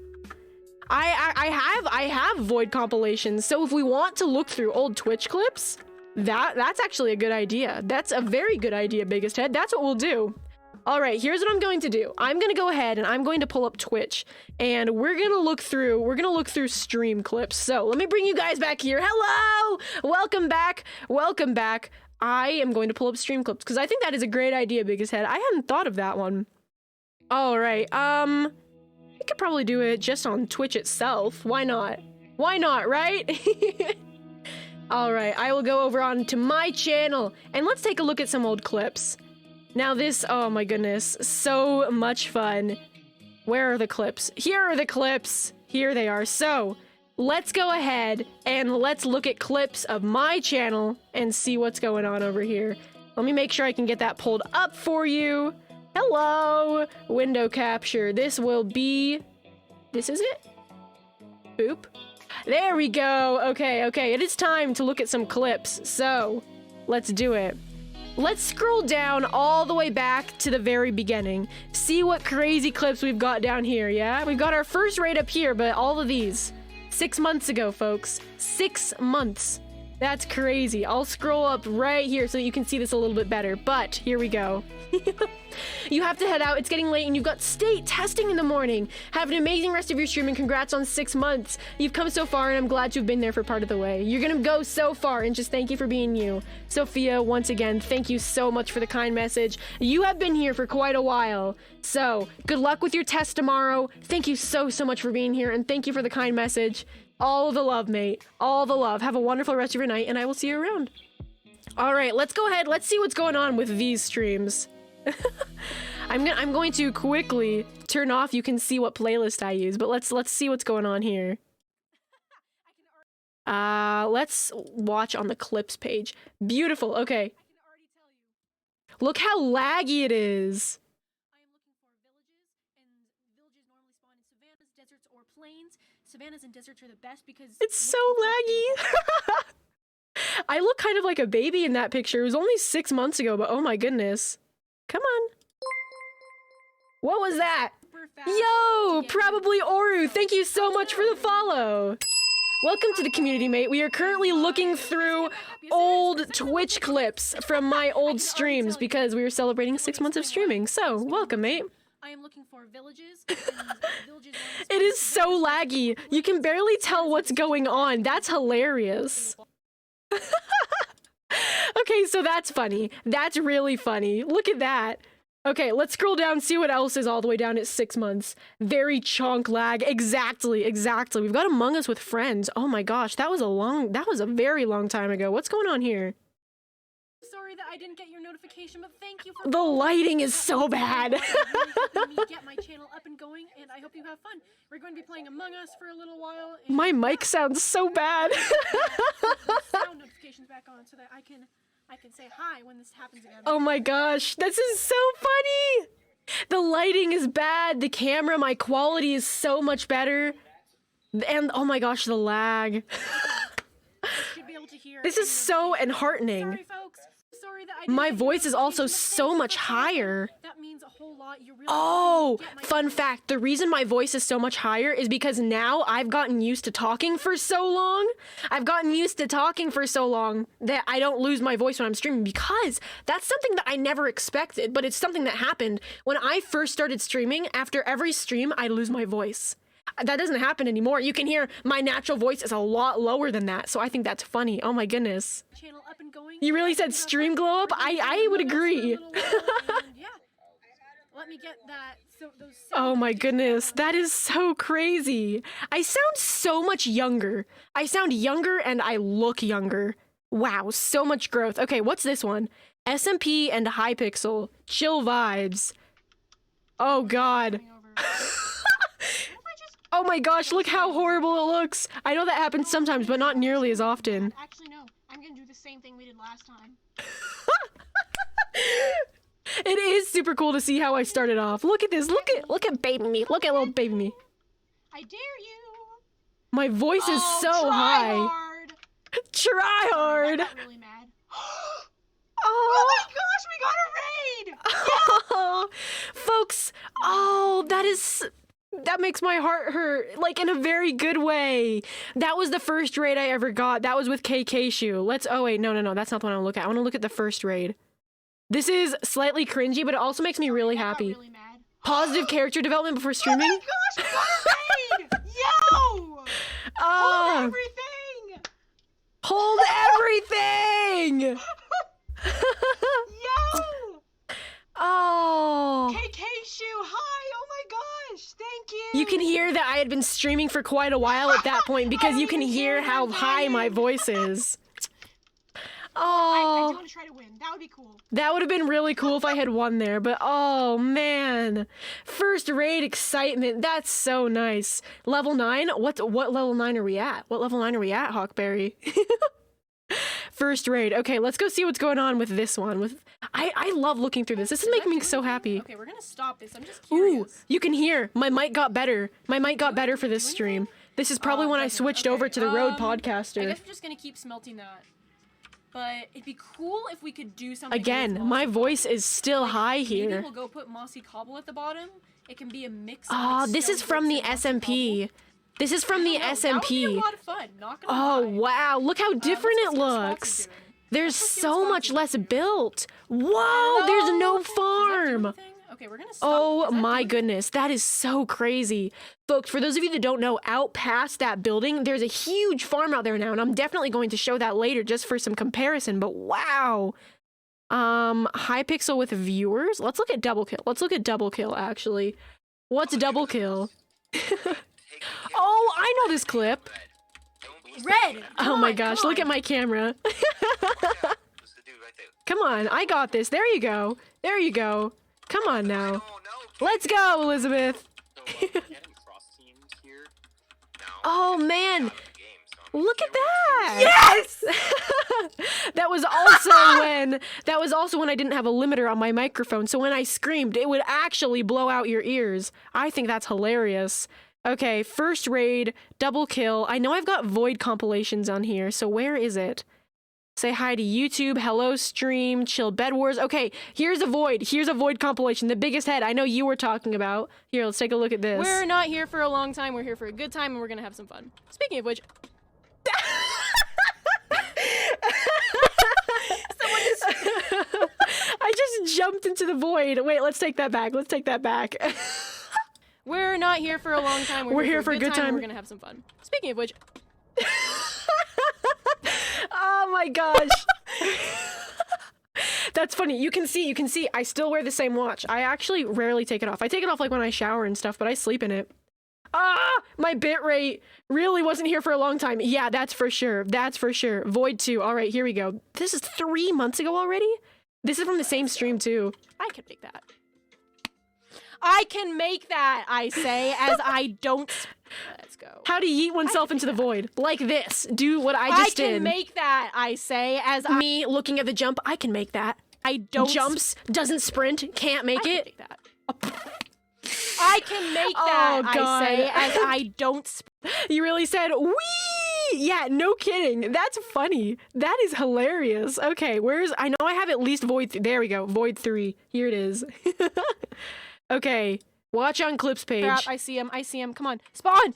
I have Void compilations, so if we want to look through old Twitch clips, that's actually a good idea. That's a very good idea, Biggest Head. That's what we'll do. All right, here's what I'm going to do. I'm going to go ahead and I'm going to pull up Twitch and we're going to look through stream clips. So let me bring you guys back here. Hello, welcome back. Welcome back. I am going to pull up stream clips because I think that is a great idea, Biggest Head. I hadn't thought of that one. All right. We could probably do it just on Twitch itself. Why not? Why not, right? All right, I will go over onto my channel and let's take a look at some old clips. Now this, oh my goodness, so much fun. Where are the clips? Here are the clips. Here they are. So let's go ahead and let's look at clips of my channel and see what's going on over here. Let me make sure I can get that pulled up for you. Hello, window capture. This will be, this is it? Boop. There we go. Okay, okay. It is time to look at some clips. So let's do it. Let's scroll down all the way back to the very beginning. See what crazy clips we've got down here, yeah? We've got our first raid up here, but all of these. 6 months ago, folks. 6 months. That's crazy. I'll scroll up right here so you can see this a little bit better, but here we go. You have to head out. It's getting late and you've got state testing in the morning. Have an amazing rest of your stream and congrats on 6 months. You've come so far and I'm glad you've been there for part of the way. You're gonna go so far and just thank you for being you. Sophia, once again, thank you so much for the kind message. You have been here for quite a while. So good luck with your test tomorrow. Thank you so much for being here and thank you for the kind message. All the love, mate. All the love. Have a wonderful rest of your night and I will see you around. All right, let's go ahead. Let's see what's going on with these streams. I'm going to quickly turn off. You can see what playlist I use, but let's see what's going on here. Let's watch on the clips page. Beautiful. Okay. Look how laggy it is. I am looking for villages, and villages normally spawn in savannas, deserts, or plains. Savannas and deserts are the best because it's so laggy. I look kind of like a baby in that picture. It was only 6 months ago, but oh my goodness. Come on. What was that? Yo, probably Oru. Thank you so much for the follow. Welcome to the community, mate. We are currently looking through old Twitch clips from my old streams because we were celebrating 6 months of streaming. So, welcome, mate. I am looking for villages. It is so laggy. You can barely tell what's going on. That's hilarious. Okay, so that's funny. That's really funny. Look at that. Okay, let's scroll down, see what else is all the way down at 6 months. Very chonk lag. Exactly. We've got Among Us with Friends. Oh my gosh, that was a very long time ago. What's going on here? Sorry that I didn't get your notification, but thank you for the lighting is so bad. Helping me get my channel up and going, and I hope you have fun. We're going to be playing Among Us for a little while. My mic sounds so bad. Sound notifications back on so that I can say hi when this happens again. Oh my gosh, this is so funny. The lighting is bad. The camera, my quality is so much better. And oh my gosh, the lag. Should be able to hear. This is so enheartening. Sorry, folks. Sorry that I my voice is also so much higher. That means a whole lot. You really oh, fun fact. The reason my voice is so much higher is because now I've gotten used to talking for so long. I've gotten used to talking for so long that I don't lose my voice when I'm streaming because that's something that I never expected, but it's something that happened. When I first started streaming, after every stream, I'd lose my voice. That doesn't happen anymore. You can hear my natural voice is a lot lower than that, so I think that's funny. Oh my goodness. Channel up and going. You really said stream glow up? I would agree. Yeah. Let me get that. Oh my goodness, that is so crazy. I sound so much younger. I sound younger and I look younger. Wow, so much growth. Okay, what's this one? SMP and Hypixel. Chill vibes. Oh god. Oh my gosh, look how horrible it looks. I know that happens sometimes, but not nearly as often. Actually, no. I'm gonna do the same thing we did last time. It is super cool to see how I started off. Look at this. Look at baby me. Look at little baby me. I dare you. My voice is so try high. Hard. Try hard. I got really mad. Oh my gosh, we got a raid! Folks, that makes my heart hurt, like in a very good way. That was the first raid I ever got. That was with KK Shoe. Oh wait, no, that's not the one I want to look at. I want to look at the first raid. This is slightly cringy, but it also makes me really happy. Really mad. Positive character development before streaming. Oh my gosh, we got a raid! Yo! Hold everything! Hold everything! Yo! Oh. KK Shoe, hi! Oh my gosh, thank you! You can hear that I had been streaming for quite a while at that point because you can hear how high my voice is. Oh. I do want to try to win. That would be cool. That would have been really cool if I had won there, but oh man. First raid excitement. That's so nice. Level 9? What level 9 are we at? What level 9 are we at, Hawkberry? First raid. Okay, let's go see what's going on with this one. I love looking through this. This is making me so happy. Okay, we're gonna stop this. I'm just curious. Ooh, you can hear. My mic got better. My mic got better for this stream. This is probably when I switched over to the Rode Podcaster. I guess we're just gonna keep smelting that. But it'd be cool if we could do something. Again, my voice is still high here. Maybe we'll go put mossy cobble at the bottom. It can be a mix. Oh, this is from the SMP. This is from the SMP. That would be a lot of fun. Not gonna lie. Wow, look how different it looks. There's so much less built. Whoa, there's no farm. Okay, we're gonna stop. Oh my goodness, that is so crazy. Folks, for those of you that don't know, out past that building, there's a huge farm out there now, and I'm definitely going to show that later just for some comparison, but wow. High pixel with viewers? Let's look at double kill. Let's look at double kill, actually. What's double kill? Oh, I know this clip. Red! Oh my gosh, look at my camera. Come on, I got this. There you go. There you go. Come on now. Let's go, Elizabeth. Oh man. Look at that. Yes! That was also when I didn't have a limiter on my microphone. So when I screamed, it would actually blow out your ears. I think that's hilarious. Okay, first raid, double kill. I know I've got Void compilations on here, so where is it? Say hi to YouTube, hello stream, chill bed wars. Okay, here's a Void. Here's a Void compilation, the biggest head I know you were talking about. Here, let's take a look at this. We're not here for a long time, we're here for a good time, and we're gonna have some fun. Speaking of which... I just jumped into the Void. Wait, let's take that back. Let's take that back. We're not here for a long time. We're here for a good time. We're gonna have some fun. Speaking of which, oh my gosh, that's funny. You can see. I still wear the same watch. I actually rarely take it off. I take it off like when I shower and stuff, but I sleep in it. Ah, my bitrate really wasn't here for a long time. Yeah, that's for sure. That's for sure. Void 2. All right, here we go. This is 3 months ago already. This is from the same stream too. I can make that. I can make that, I say, as I don't... Let's go. How to yeet oneself into the void. Like this. Do what I just did. I can make that, I say, as Me looking at the jump, I can make that. I don't... Jumps, doesn't sprint, can't make it. I can make that. I can make that, I say, as I don't... You really said, wee! Yeah, no kidding. That's funny. That is hilarious. Okay, I know I have at least Void... There we go. Void 3. Here it is. Okay, watch on clips page. Crap, I see him. Come on. Spawn!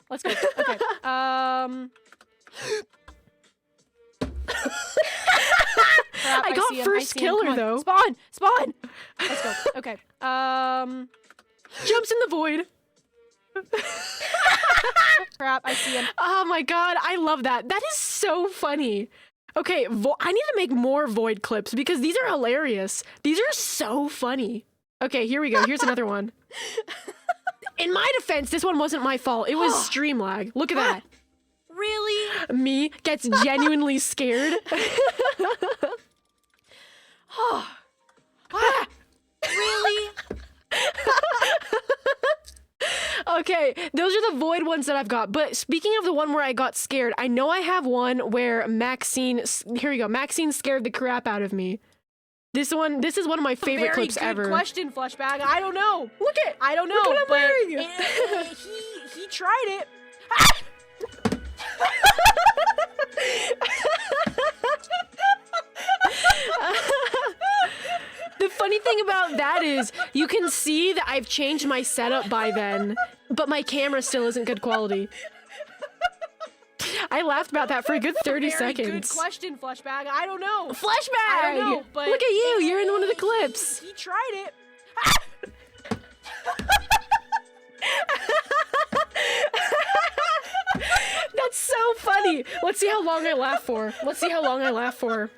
Let's go. Okay. Crap, I got first killer though. Spawn! Let's go. Okay. Jumps in the void. Crap, I see him. Oh my god, I love that. That is so funny. Okay, I need to make more Void clips because these are hilarious. These are so funny. Okay, here we go. Here's another one. In my defense, this one wasn't my fault. It was stream lag. Look at that. Really? Me gets genuinely scared. Really? Okay, those are the Void ones that I've got. But speaking of the one where I got scared, I know I have one where Maxine... Here we go. Maxine scared the crap out of me. This is one of my favorite clips ever. Very good question, Fleshbag. I don't know. Look at I don't know, look what I'm but wearing. he tried it. The funny thing about that is you can see that I've changed my setup by then, but my camera still isn't good quality. I laughed about that for a good 30 seconds. Very good question, Fleshbag. I don't know. Fleshbag! I don't know, but look at you. You're in one of the clips. He tried it. That's so funny. Let's see how long I laugh for. Let's see how long I laugh for.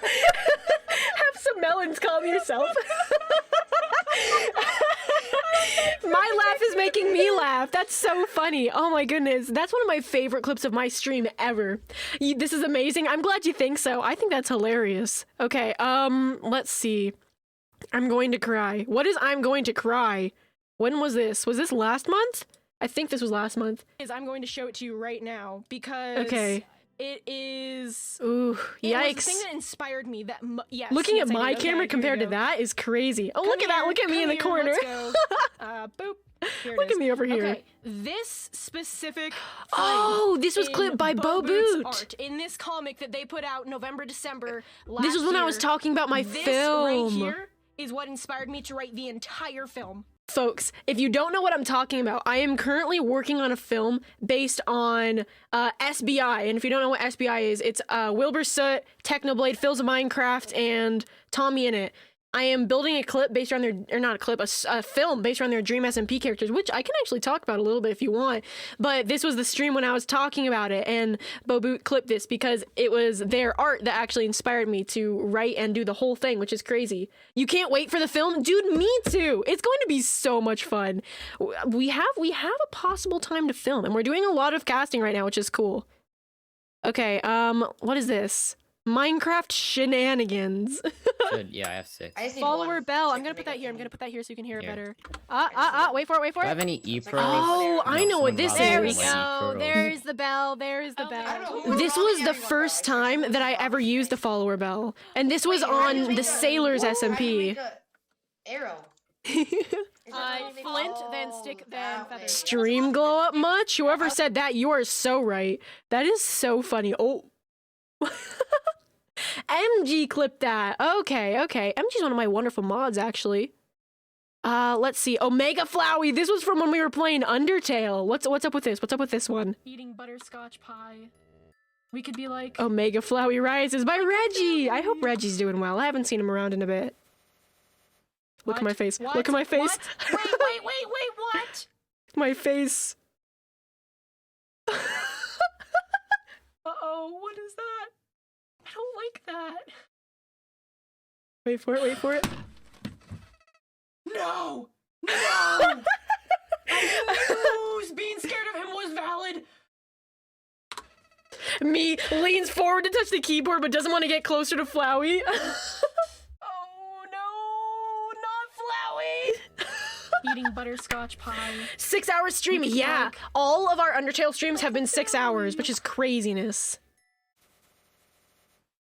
Have some melons, calm yourself. My laugh is making me laugh. That's so funny. Oh my goodness. That's one of my favorite clips of my stream ever. This is amazing. I'm glad you think so. I think that's hilarious. Okay, let's see. I'm going to cry. What is I'm going to cry? When was this? Was this last month? I think this was last month. I'm going to show it to you right now because Okay. it is. Ooh, It was yikes. the thing that inspired me. That yes. Looking yes, at I my did. Okay, camera here compared we to go. that is crazy. Oh, Come look at that. here, Look at me come in the here, corner. Let's go. Boop. Here it Look is. at me over here. Okay, this specific. Oh, this was in clipped by Bo Boot's Boot. art in this comic that they put out November, December last This was when I was year. talking about my This film. right here is what inspired me to write the entire film. Folks, if you don't know what I'm talking about, I am currently working on a film based on SBI. And if you don't know what SBI is, it's Wilbur Soot, Technoblade, Phil's of Minecraft, and Tommy in it. I am building a clip based around their, or not a clip, a film based around their Dream SMP characters, which I can actually talk about a little bit if you want. But this was the stream when I was talking about it, and Bo Boot clipped this because it was their art that actually inspired me to write and do the whole thing, which is crazy. You can't wait for the film? Dude, me too! It's going to be so much fun. We have a possible time to film, and we're doing a lot of casting right now, which is cool. Okay, what is this? Minecraft shenanigans. Good. Yeah, I have 6. I just need Follower one bell. I'm second gonna to put make that a here. I'm thing. gonna put that here so you can hear it Here. better. Wait for it. Wait Do for I it. have any E like, pearls? Oh, I know what this There we is. go. There's the bell. There's the I don't know bell. who This brought was me the everyone first bell. time that I ever used the follower bell. And this was Wait, how do you on make the a- Sailor's How do you SMP. make a arrow? Is that what they- Flint, then stick, then that feather. way. Stream glow up much? Whoever said that, you are so right. That is so funny. Oh. MG clipped that. Okay. MG's one of my wonderful mods, actually. Let's see. Omega Flowey. This was from when we were playing Undertale. What's up with this? What's up with this one? Eating butterscotch pie. We could be like. Omega Flowey Rises by Reggie. I hope Reggie's doing well. I haven't seen him around in a bit. Look at my face. What? Look at my face. What? Wait, what? My face. Uh-oh, what is that? I don't like that. Wait for it. No! No! Who's being scared of him was valid. Me leans forward to touch the keyboard but doesn't want to get closer to Flowey. Oh no, not Flowey! Eating butterscotch pie. 6 hour stream. We could Yeah. like- All of our Undertale streams have been 6 hours, which is craziness.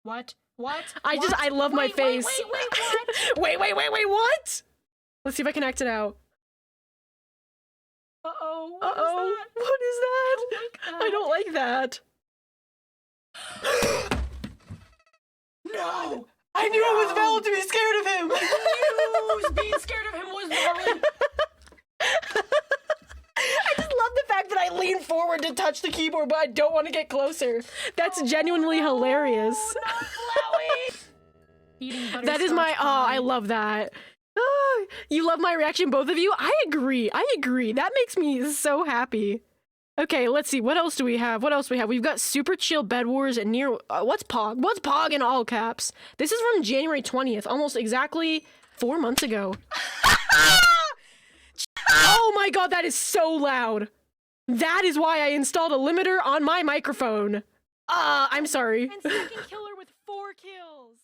What? I love my face. Wait, what? Wait, what? Let's see if I can act it out. Uh-oh, Uh-oh. What is that? I don't like that. No! I knew it was valid to be scared of him. Who's being scared of him was valid. I just love the fact that I lean forward to touch the keyboard, but I don't want to get closer. That's genuinely hilarious. Eating That is my, butterscotch oh, pie. I love that. Ah, you love my reaction, both of you? I agree. That makes me so happy. Okay, let's see. What else do we have? We've got Super Chill Bed Wars and near... what's Pog? What's Pog in all caps? This is from January 20th, almost exactly 4 months ago. Oh my god, that is so loud. That is why I installed a limiter on my microphone. I'm sorry. And second killer with 4 kills.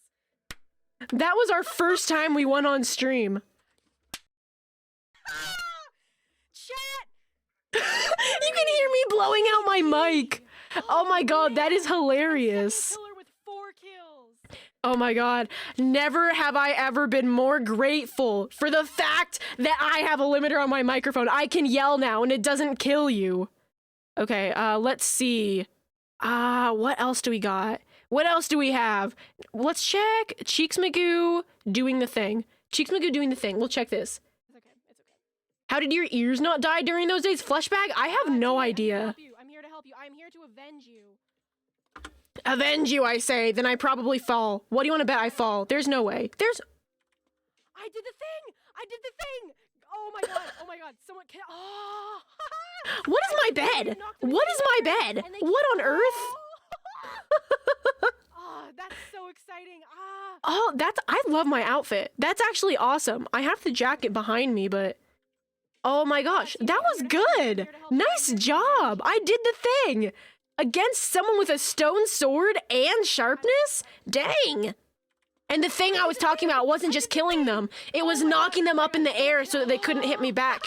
That was our first time we won on stream. Chat! You can hear me blowing out my mic. Oh my god, that is hilarious. Killer with 4 kills. Oh my god, never have I ever been more grateful for the fact that I have a limiter on my microphone. I can yell now and it doesn't kill you. Okay, let's see. What else do we got? What else do we have? Let's check Cheeks Magoo doing the thing. Cheeks Magoo doing the thing. We'll check this. It's okay. It's okay. How did your ears not die during those days? Fleshbag? I have no idea. I'm here to help you. I'm here to avenge you. Avenge you, I say. Then I probably fall. What do you want to bet I fall? There's no way. There's... I did the thing! I did the thing! Oh my god! Oh my god! Someone can. Oh! What is my bed? What is my bed? What on earth? Oh, that's so exciting! Ah! Oh, that's... I love my outfit. That's actually awesome. I have the jacket behind me, but... Oh my gosh, that was good! Nice job! I did the thing! Against someone with a stone sword and sharpness? Dang! And the thing I was talking about wasn't just killing them. It was knocking them up in the air so that they couldn't hit me back.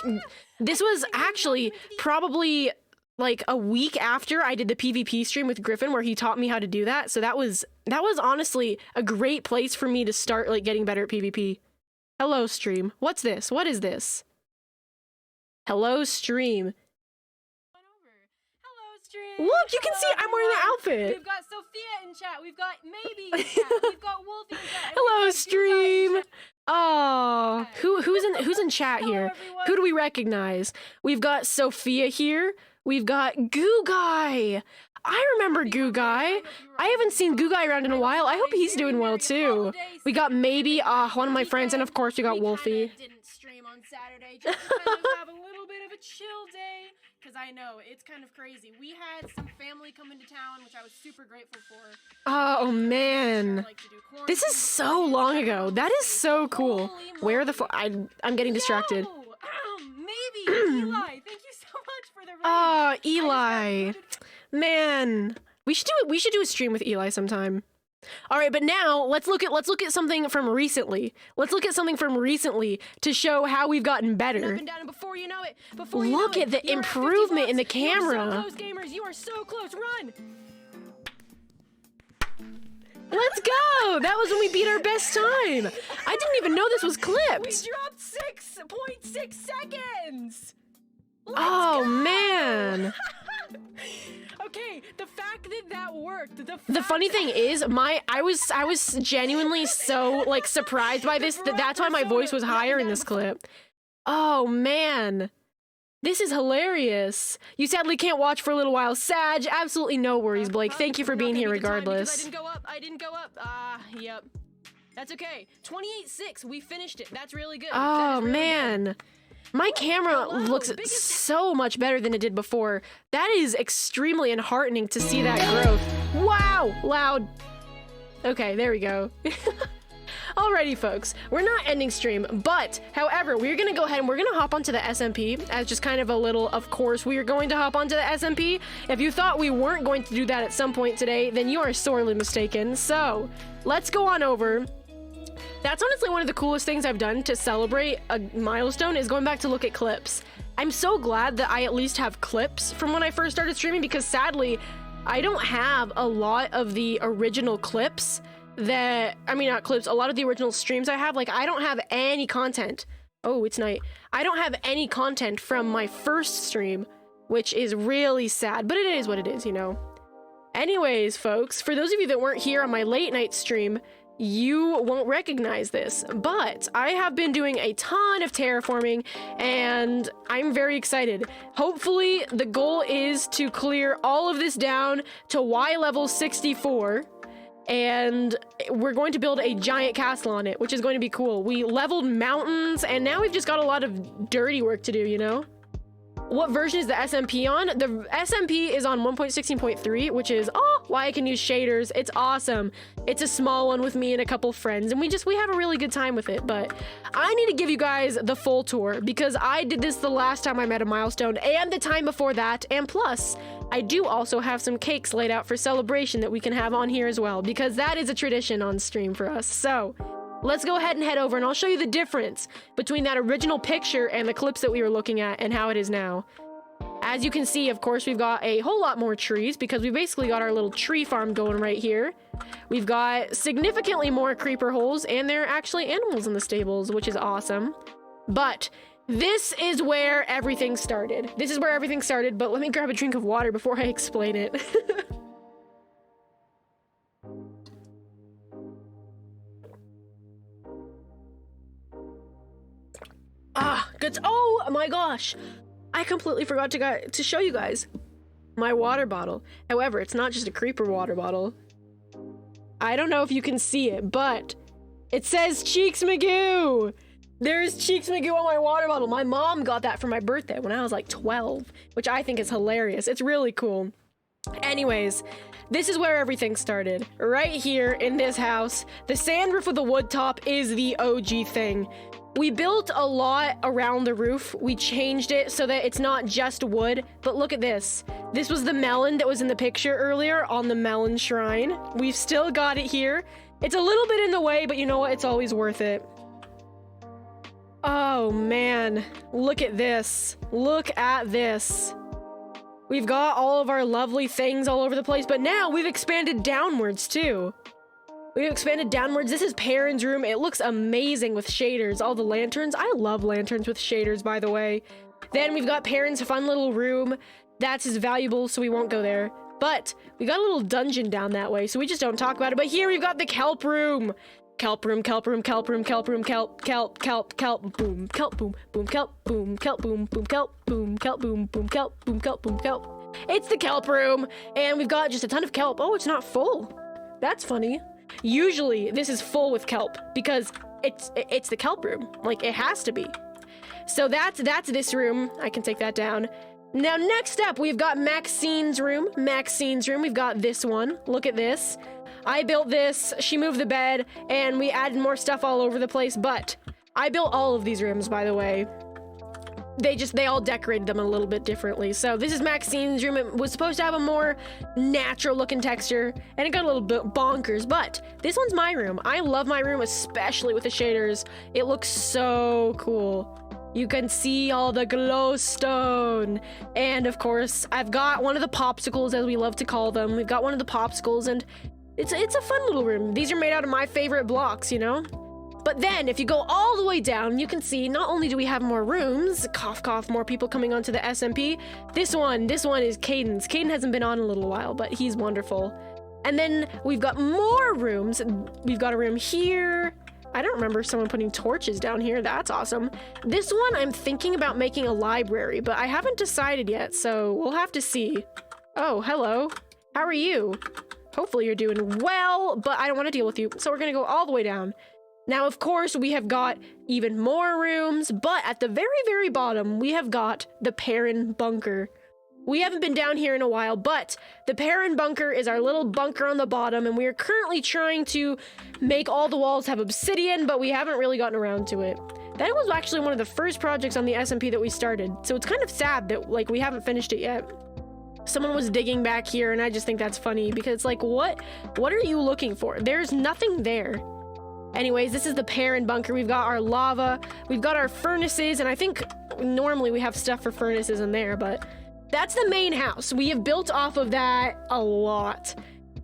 This was actually probably like a week after I did the PvP stream with Griffin where he taught me how to do that. So that was honestly a great place for me to start like getting better at PvP. Hello, stream. What's this? What is this? Hello, stream. Hello, stream. Look, you can see I'm wearing the outfit. We've got Sophia in chat. We've got Maybe in chat. We've got Wolfie in chat. and Hello, we've got stream. Guga in chat. Oh, who's in chat Hello, here? everyone. Who do we recognize? We've got Sophia here. We've got Goo Guy. I remember Goo Guy. I haven't seen Goo Guy around in a while. I hope he's doing well too. We got Maybe, one of my friends, and of course we got Wolfie. Kinda didn't stream on Saturday just to kind of have a little bit of a chill day, because I know it's kind of crazy. We had some family come into town, which I was super grateful for. Oh man, Like to do this is so long ago. That is so cool. Where the I'm getting distracted. Yo! Maybe Eli. Thank you so much for the raid. Oh, I just got Eli. voted for- Man, we should do a stream with Eli sometime. All right, but now let's look at something from recently. Let's look at something from recently to show how we've gotten Up better. and down, and before you know it, Look at the you're improvement 50 in the bucks. You are camera. so close, gamers. You are so close. Run. Let's go! That was when we beat our best time. I didn't even know this was We clipped. dropped 6.6 seconds. Oh man. Okay, the fact that worked. The funny thing is, I was genuinely so like surprised by this that's why my voice was higher in this clip. Oh man. This is hilarious. You sadly can't watch for a little while. Sag, absolutely no worries, Blake. Thank you for being here regardless. I didn't go up. Yep. That's okay. 28.6. We finished it. That's really good. Oh man. My camera looks so much better than it did before. That is extremely enheartening to see that growth. Wow, loud. Okay, there we go. Alrighty, folks, we're not ending stream, but however, we're gonna go ahead and we're gonna hop onto the SMP as just kind of a little, of course, we are going to hop onto the SMP. If you thought we weren't going to do that at some point today, then you are sorely mistaken. So let's go on over. That's honestly one of the coolest things I've done to celebrate a milestone is going back to look at clips. I'm so glad that I at least have clips from when I first started streaming because sadly, I don't have a lot of the original clips not clips, a lot of the original streams I have, like I don't have any content. Oh, it's night. I don't have any content from my first stream, which is really sad, but it is what it is, you know? Anyways, folks, for those of you that weren't here on my late night stream, you won't recognize this, but I have been doing a ton of terraforming and I'm very excited. Hopefully the goal is to clear all of this down to Y level 64 and we're going to build a giant castle on it, which is going to be cool. We leveled mountains and now we've just got a lot of dirty work to do, you know? What version is the SMP on? The SMP is on 1.16.3, which is, why I can use shaders. It's awesome. It's a small one with me and a couple friends, and we have a really good time with it, but I need to give you guys the full tour because I did this the last time I met a milestone and the time before that, and plus, I do also have some cakes laid out for celebration that we can have on here as well because that is a tradition on stream for us. So, Let's go ahead and head over and I'll show you the difference between that original picture and the clips that we were looking at and how it is now. As you can see, of course, we've got a whole lot more trees because we basically got our little tree farm going right here. We've got significantly more creeper holes, and there are actually animals in the stables, which is awesome. But this is where everything started. This is where everything started, but let me grab a drink of water before I explain it. Good. Oh my gosh. I completely forgot to show you guys my water bottle. However, it's not just a creeper water bottle. I don't know if you can see it, but it says Cheeks Magoo. There's Cheeks Magoo on my water bottle. My mom got that for my birthday when I was like 12, which I think is hilarious. It's really cool. Anyways, this is where everything started. Right here in this house. The sand roof with a wood top is the OG thing. We built a lot around the roof. We changed it so that it's not just wood, but look at this. This was the melon that was in the picture earlier on the melon shrine. We've still got it here. It's a little bit in the way, but you know what? It's always worth it. Oh man, look at this. Look at this. We've got all of our lovely things all over the place, but now we've expanded downwards too. We've expanded downwards. This is Perrin's room. It looks amazing with shaders. All the lanterns. I love lanterns with shaders, by the way. Then we've got Perrin's fun little room. That's his valuable, so we won't go there. But we got a little dungeon down that way, so we just don't talk about it. But here we've got the kelp room. Kelp room, kelp room, kelp room, kelp room, kelp, kelp, kelp, kelp, boom, kelp, boom, boom, kelp, boom, kelp, boom, boom, kelp, boom, kelp, boom, boom, kelp, boom, kelp, boom, kelp. It's the kelp room, and we've got just a ton of kelp. Oh, it's not full. That's funny. Usually this is full with kelp because it's the kelp room. Like, it has to be. So that's this room. I can take that down. Now, next up, we've got Maxine's room. Maxine's room. We've got this one. Look at this. I built this. She moved the bed, and we added more stuff all over the place. But I built all of these rooms, by the way. They all decorated them a little bit differently. So this is Maxine's room. It was supposed to have a more natural looking texture, and it got a little bit bonkers, but this one's my room. I love my room, especially with the shaders. It looks so cool. You can see all the glowstone. And of course, I've got one of the popsicles, as we love to call them. We've got one of the popsicles, and it's a fun little room. These are made out of my favorite blocks, you know? But then, if you go all the way down, you can see not only do we have more rooms, cough, cough, more people coming onto the SMP, this one is Caden's. Caden hasn't been on in a little while, but he's wonderful. And then we've got more rooms. We've got a room here. I don't remember someone putting torches down here. That's awesome. This one, I'm thinking about making a library, but I haven't decided yet, so we'll have to see. Oh, hello. How are you? Hopefully you're doing well, but I don't want to deal with you, so we're gonna go all the way down. Now, of course, we have got even more rooms, but at the very, very bottom, we have got the Perrin bunker. We haven't been down here in a while, but the Perrin bunker is our little bunker on the bottom, and we are currently trying to make all the walls have obsidian, but we haven't really gotten around to it. That was actually one of the first projects on the SMP that we started, so it's kind of sad that, like, we haven't finished it yet. Someone was digging back here, and I just think that's funny, because it's like, what are you looking for? There's nothing there. Anyways, this is the Perrin bunker. We've got our lava, we've got our furnaces, and I think normally we have stuff for furnaces in there, but that's the main house. We have built off of that a lot.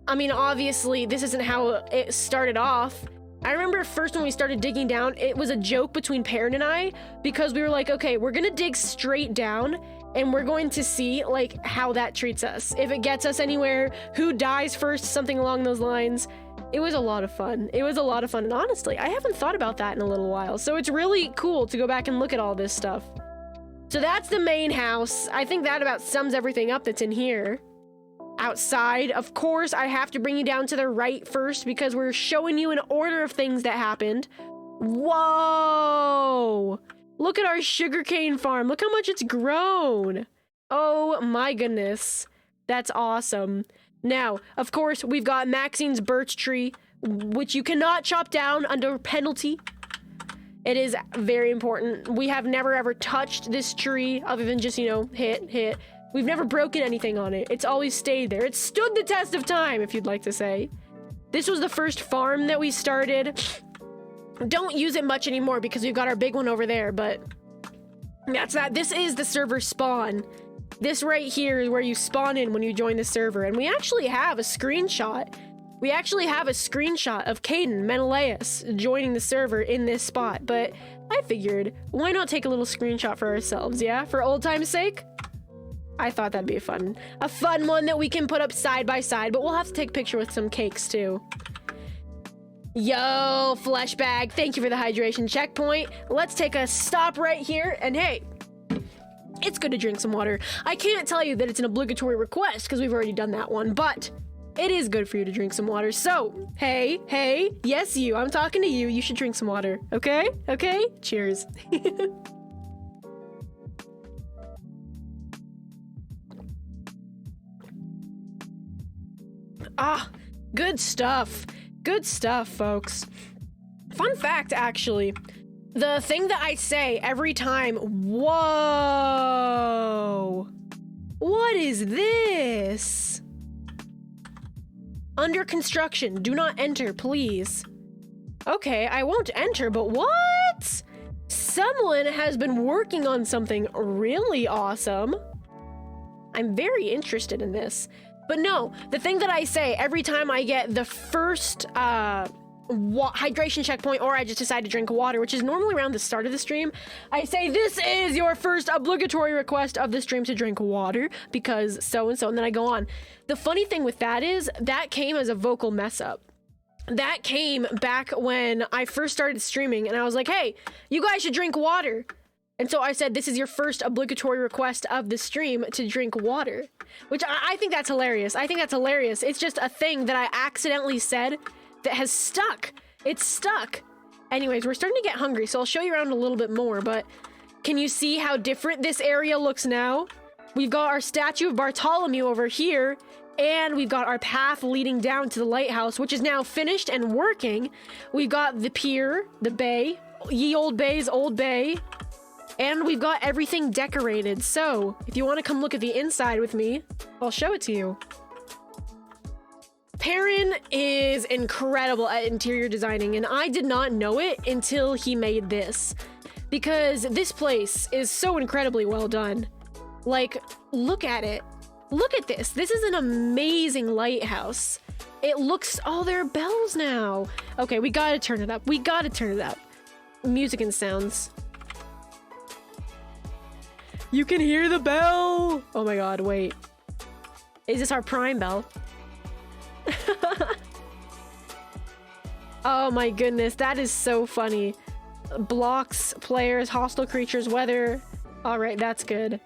I mean, obviously, this isn't how it started off. I remember at first when we started digging down, it was a joke between Perrin and I, because we were like, okay, we're gonna dig straight down, and we're going to see, like, how that treats us. If it gets us anywhere, who dies first, something along those lines. It was a lot of fun. It was a lot of fun, and honestly, I haven't thought about that in a little while, so it's really cool to go back and look at all this stuff. So that's the main house. I think that about sums everything up that's in here. Outside, of course, I have to bring you down to the right first because we're showing you an order of things that happened. Whoa! Look at our sugarcane farm. Look how much it's grown. Oh my goodness. That's awesome. Now, of course, we've got Maxine's birch tree, which you cannot chop down under penalty. It is very important. We have never ever touched this tree other than just, you know, hit. We've never broken anything on it. It's always stayed there. It stood the test of time, if you'd like to say. This was the first farm that we started. Don't use it much anymore because we've got our big one over there, but that's that. This is the server spawn. This right here is where you spawn in when you join the server, and we actually have a screenshot. We actually have a screenshot of Caden Menelaus joining the server in this spot, but I figured, why not take a little screenshot for ourselves, yeah? For old time's sake? I thought that'd be a fun one that we can put up side by side, but we'll have to take a picture with some cakes too. Yo, Flesh Bag, thank you for the hydration checkpoint. Let's take a stop right here, and hey, it's good to drink some water. I can't tell you that it's an obligatory request because we've already done that one, but it is good for you to drink some water. So, hey, yes you, I'm talking to you. You should drink some water, okay? Okay? Cheers. Ah, good stuff. Good stuff, folks. Fun fact, actually. The thing that I say every time, whoa, what is this? Under construction, do not enter, please. Okay, I won't enter, but what? Someone has been working on something really awesome. I'm very interested in this. But no, the thing that I say every time I get the first hydration checkpoint, or I just decide to drink water, which is normally around the start of the stream, I say, this is your first obligatory request of the stream to drink water because so-and-so, and then I go on. The funny thing with that is that came as a vocal mess up. That came back when I first started streaming, and I was like, hey, you guys should drink water. And so I said, this is your first obligatory request of the stream to drink water, which I think that's hilarious. I think that's hilarious. It's just a thing that I accidentally said that has stuck. It's stuck. Anyways, we're starting to get hungry, so I'll show you around a little bit more, but can you see how different this area looks now? We've got our statue of Bartholomew over here, and we've got our path leading down to the lighthouse, which is now finished and working. We've got the pier, the bay, ye old bay's old bay, and we've got everything decorated. So if you want to come look at the inside with me, I'll show it to you. Perrin is incredible at interior designing, and I did not know it until he made this, because this place is so incredibly well done. Like, look at it. Look at this. This is an amazing lighthouse. It looks, oh, there are bells now. Okay, we gotta turn it up. We gotta turn it up. Music and sounds. You can hear the bell. Oh my god, wait. Is this our prime bell? Oh my goodness, that is so funny. Blocks, players, hostile creatures, weather. All right, that's good.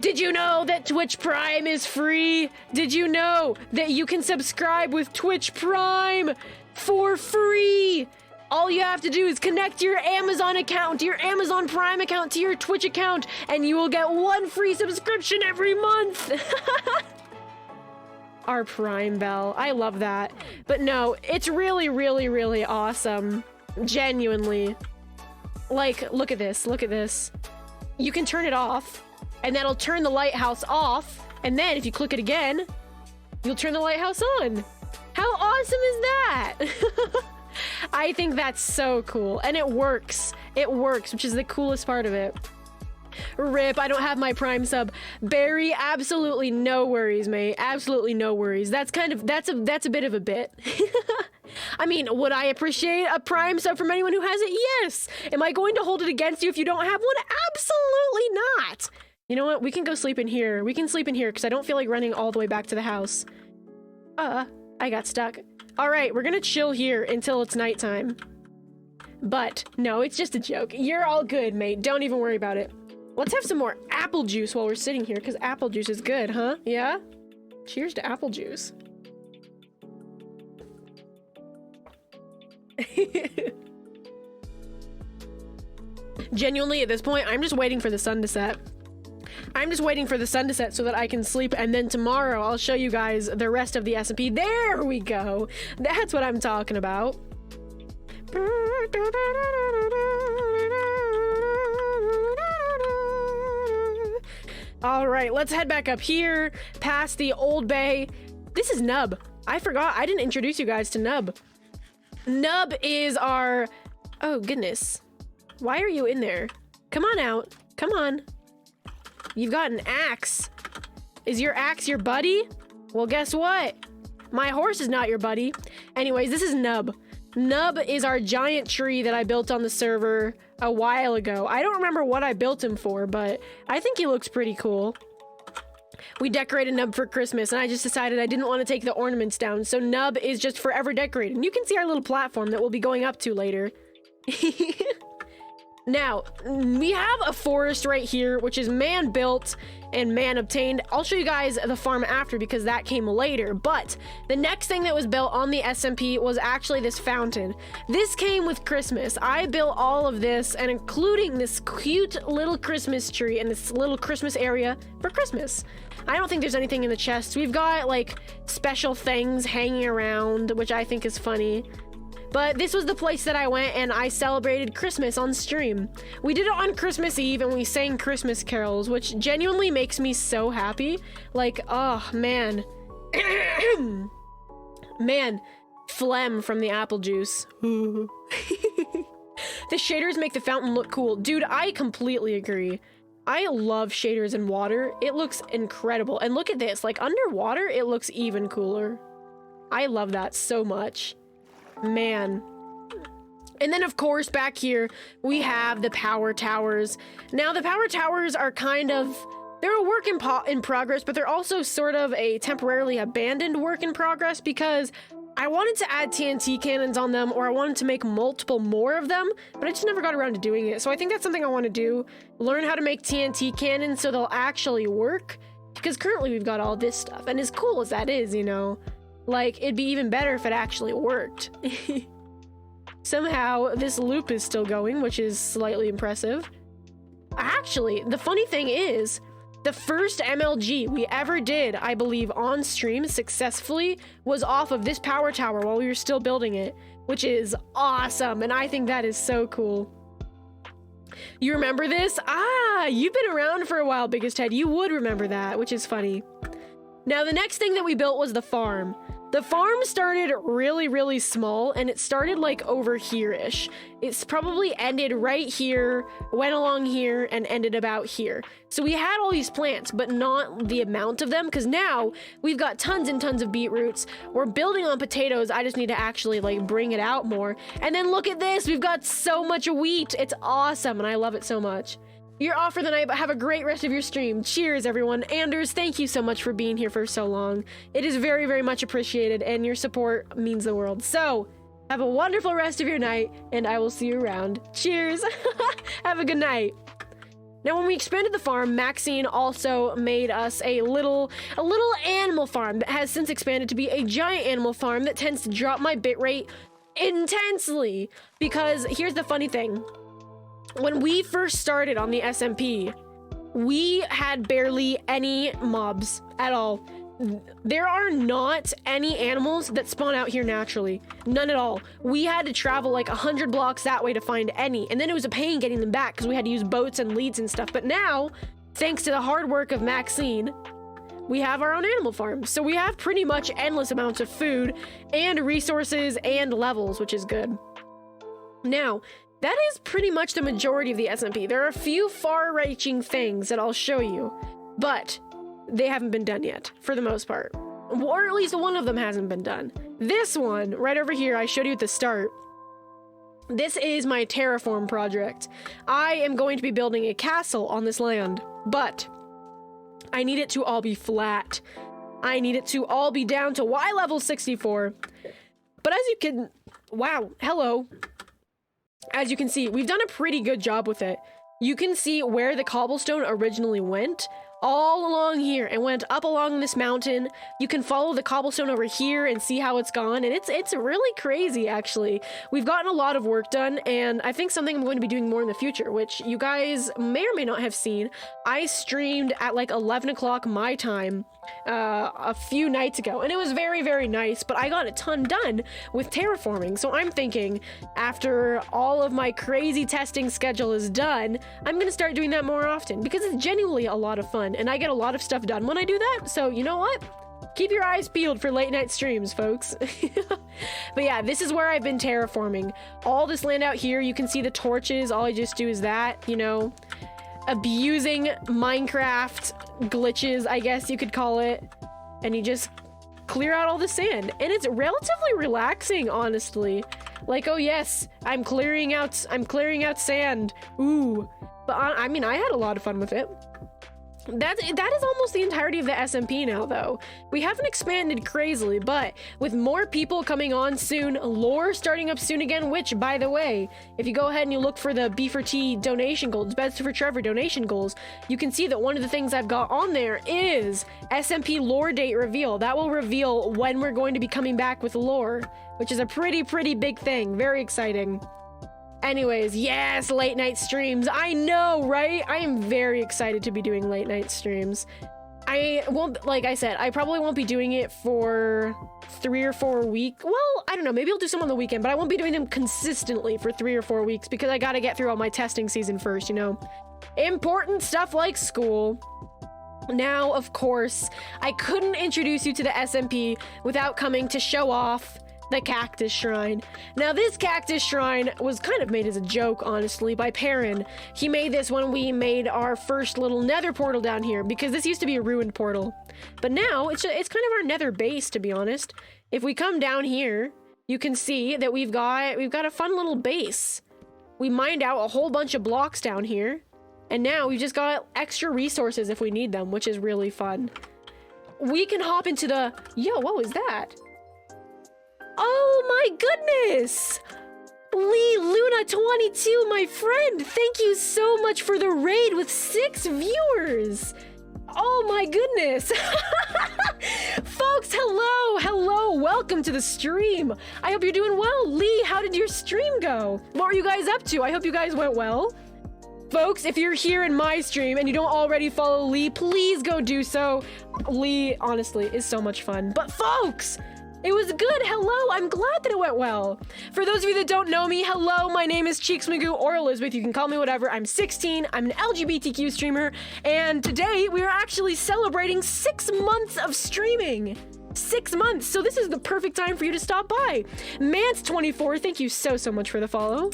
Did you know that Twitch Prime is free? Did you know that you can subscribe with Twitch Prime for free? All you have to do is connect your Amazon account, your Amazon Prime account to your Twitch account, and you will get one free subscription every month. Our Prime Bell. I love that. But no, it's really, really, really awesome. Genuinely. Like, look at this. Look at this. You can turn it off, and that'll turn the lighthouse off. And then if you click it again, you'll turn the lighthouse on. How awesome is that? I think that's so cool. And it works. It works, which is the coolest part of it. Rip, I don't have my Prime sub. Barry, absolutely no worries, mate. Absolutely no worries. That's a bit of a bit. I mean, would I appreciate a Prime sub from anyone who has it? Yes. Am I going to hold it against you if you don't have one? Absolutely not. You know what? We can go sleep in here. We can sleep in here because I don't feel like running all the way back to the house. I got stuck. All right, we're gonna chill here until it's nighttime. But no, it's just a joke. You're all good, mate. Don't even worry about it. Let's have some more apple juice while we're sitting here, because apple juice is good, huh? Yeah? Cheers to apple juice. Genuinely, at this point, I'm just waiting for the sun to set. I'm just waiting for the sun to set so that I can sleep, and then tomorrow I'll show you guys the rest of the SMP. There we go. That's what I'm talking about. All right, let's head back up here past the old bay. This is Nub. I forgot. I didn't introduce you guys to Nub. Nub is our... Oh, goodness. Why are you in there? Come on out. Come on. You've got an axe. Is your axe your buddy? Well, guess what? My horse is not your buddy. Anyways, this is Nub. Nub is our giant tree that I built on the server a while ago. I don't remember what I built him for, but I think he looks pretty cool. We decorated Nub for Christmas, and I just decided I didn't want to take the ornaments down, so Nub is just forever decorated. And you can see our little platform that we'll be going up to later. Now, we have a forest right here, which is man-built and man-obtained. I'll show you guys the farm after because that came later, but the next thing that was built on the SMP was actually this fountain. This came with Christmas. I built all of this, and including this cute little Christmas tree and this little Christmas area for Christmas. I don't think there's anything in the chest. We've got, like, special things hanging around, which I think is funny. But this was the place that I went and I celebrated Christmas on stream. We did it on Christmas Eve and we sang Christmas carols, which genuinely makes me so happy. Like, oh, man. Man, phlegm from the apple juice. The shaders make the fountain look cool. Dude, I completely agree. I love shaders in water. It looks incredible. And look at this, like underwater, it looks even cooler. I love that so much. Man. And then of course back here we have the power towers. Now the power towers are kind of, they're a work in progress, but they're also sort of a temporarily abandoned work in progress because I wanted to add TNT cannons on them, or I wanted to make multiple more of them, but I just never got around to doing it. So I think that's something I want to do, learn how to make TNT cannons so they'll actually work, because currently we've got all this stuff, and as cool as that is, you know, like, it'd be even better if it actually worked. Somehow, this loop is still going, which is slightly impressive. Actually, the funny thing is, the first MLG we ever did, I believe, on stream successfully was off of this power tower while we were still building it, which is awesome, and I think that is so cool. You remember this? Ah, you've been around for a while, Biggest Head. You would remember that, which is funny. Now, the next thing that we built was the farm. The farm started really, really small, and it started like over here-ish. It's probably ended right here, went along here, and ended about here. So we had all these plants, but not the amount of them, because now we've got tons and tons of beetroots. We're building on potatoes. I just need to actually like bring it out more. And then look at this. We've got so much wheat. It's awesome, and I love it so much. You're off for the night, but have a great rest of your stream. Cheers, everyone. Anders, thank you so much for being here for so long. It is very, very much appreciated, and your support means the world. So, have a wonderful rest of your night, and I will see you around. Cheers. Have a good night. Now, when we expanded the farm, Maxine also made us a little animal farm that has since expanded to be a giant animal farm that tends to drop my bitrate intensely. Because here's the funny thing. When we first started on the SMP, we had barely any mobs at all. There are not any animals that spawn out here naturally. None at all. We had to travel like 100 blocks that way to find any. And then it was a pain getting them back because we had to use boats and leads and stuff. But now, thanks to the hard work of Maxine, we have our own animal farm. So we have pretty much endless amounts of food and resources and levels, which is good. Now, that is pretty much the majority of the SMP. There are a few far-reaching things that I'll show you, but they haven't been done yet, for the most part. Or at least one of them hasn't been done. This one, right over here, I showed you at the start. This is my terraform project. I am going to be building a castle on this land, but I need it to all be flat. I need it to all be down to Y level 64. But as you can... Wow, hello. As you can see, we've done a pretty good job with it. You can see where the cobblestone originally went, all along here, and went up along this mountain. You can follow the cobblestone over here and see how it's gone, and it's really crazy, actually. We've gotten a lot of work done, and I think something I'm going to be doing more in the future, which you guys may or may not have seen. I streamed at like 11 o'clock my time a few nights ago, and it was very, very nice, but I got a ton done with terraforming. So I'm thinking after all of my crazy testing schedule is done, I'm gonna start doing that more often because it's genuinely a lot of fun and I get a lot of stuff done when I do that. So you know what? Keep your eyes peeled for late night streams, folks. But yeah, this is where I've been terraforming. All this land out here, you can see the torches. All I just do is that, you know, abusing Minecraft glitches, I guess you could call it. And you just clear out all the sand. And it's relatively relaxing, honestly. Like, oh yes, I'm clearing out sand. Ooh. But I mean, I had a lot of fun with it. That is almost the entirety of the SMP now, though. We haven't expanded crazily, but with more people coming on soon, lore starting up soon again, which, by the way, if you go ahead and you look for the B4T donation goals, Best for Trevor donation goals, you can see that one of the things I've got on there is SMP lore date reveal. That will reveal when we're going to be coming back with lore, which is a pretty big thing. Very exciting. Anyways, yes, late night streams. I know, right? I am very excited to be doing late night streams. I won't, like I said, I probably won't be doing it for 3 or 4 weeks. Well, I don't know, maybe I'll do some on the weekend, but I won't be doing them consistently for 3 or 4 weeks because I gotta get through all my testing season first, you know? Important stuff like school. Now, of course, I couldn't introduce you to the SMP without coming to show off the cactus shrine. Now, this cactus shrine was kind of made as a joke, honestly, by Perrin. He made this when we made our first little nether portal down here, because this used to be a ruined portal. But now, it's kind of our nether base, to be honest. If we come down here, you can see that we've got a fun little base. We mined out a whole bunch of blocks down here, and now we've just got extra resources if we need them, which is really fun. We can hop into the... Yo, what was that? Oh my goodness! Lee Luna 22, my friend, thank you so much for the raid with 6 viewers. Oh my goodness. Folks, hello, welcome to the stream. I hope you're doing well. Lee, how did your stream go? What were you guys up to? I hope you guys went well. Folks, if you're here in my stream and you don't already follow Lee, please go do so. Lee, honestly, is so much fun. But folks, it was good. Hello. I'm glad that it went well. For those of you that don't know me, hello. My name is Cheeks Magoo or Elizabeth. You can call me whatever. I'm 16. I'm an LGBTQ streamer. And today we are actually celebrating 6 months of streaming. 6 months. So this is the perfect time for you to stop by. Mance24, thank you so much for the follow.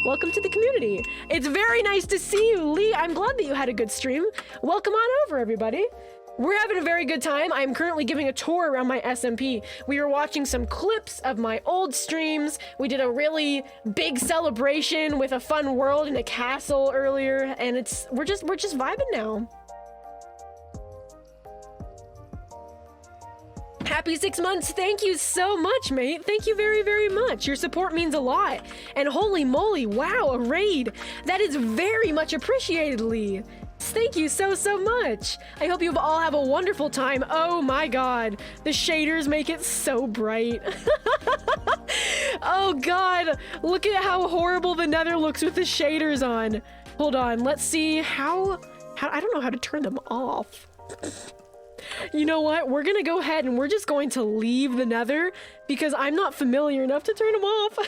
Welcome to the community. It's very nice to see you, Lee. I'm glad that you had a good stream. Welcome on over, everybody. We're having a very good time. I'm currently giving a tour around my SMP. We were watching some clips of my old streams. We did a really big celebration with a fun world in a castle earlier, and we're just vibing now. Happy 6 months. Thank you so much, mate. Thank you very much. Your support means a lot. And holy moly, wow, a raid. That is very much appreciated, Lee. Thank you so much. I hope you all have a wonderful time. Oh my god, the shaders make it so bright. Oh god, look at how horrible the nether looks with the shaders on. Hold on, let's see how I don't know how to turn them off. You know what? We're gonna go ahead and we're just going to leave the nether because I'm not familiar enough to turn them off.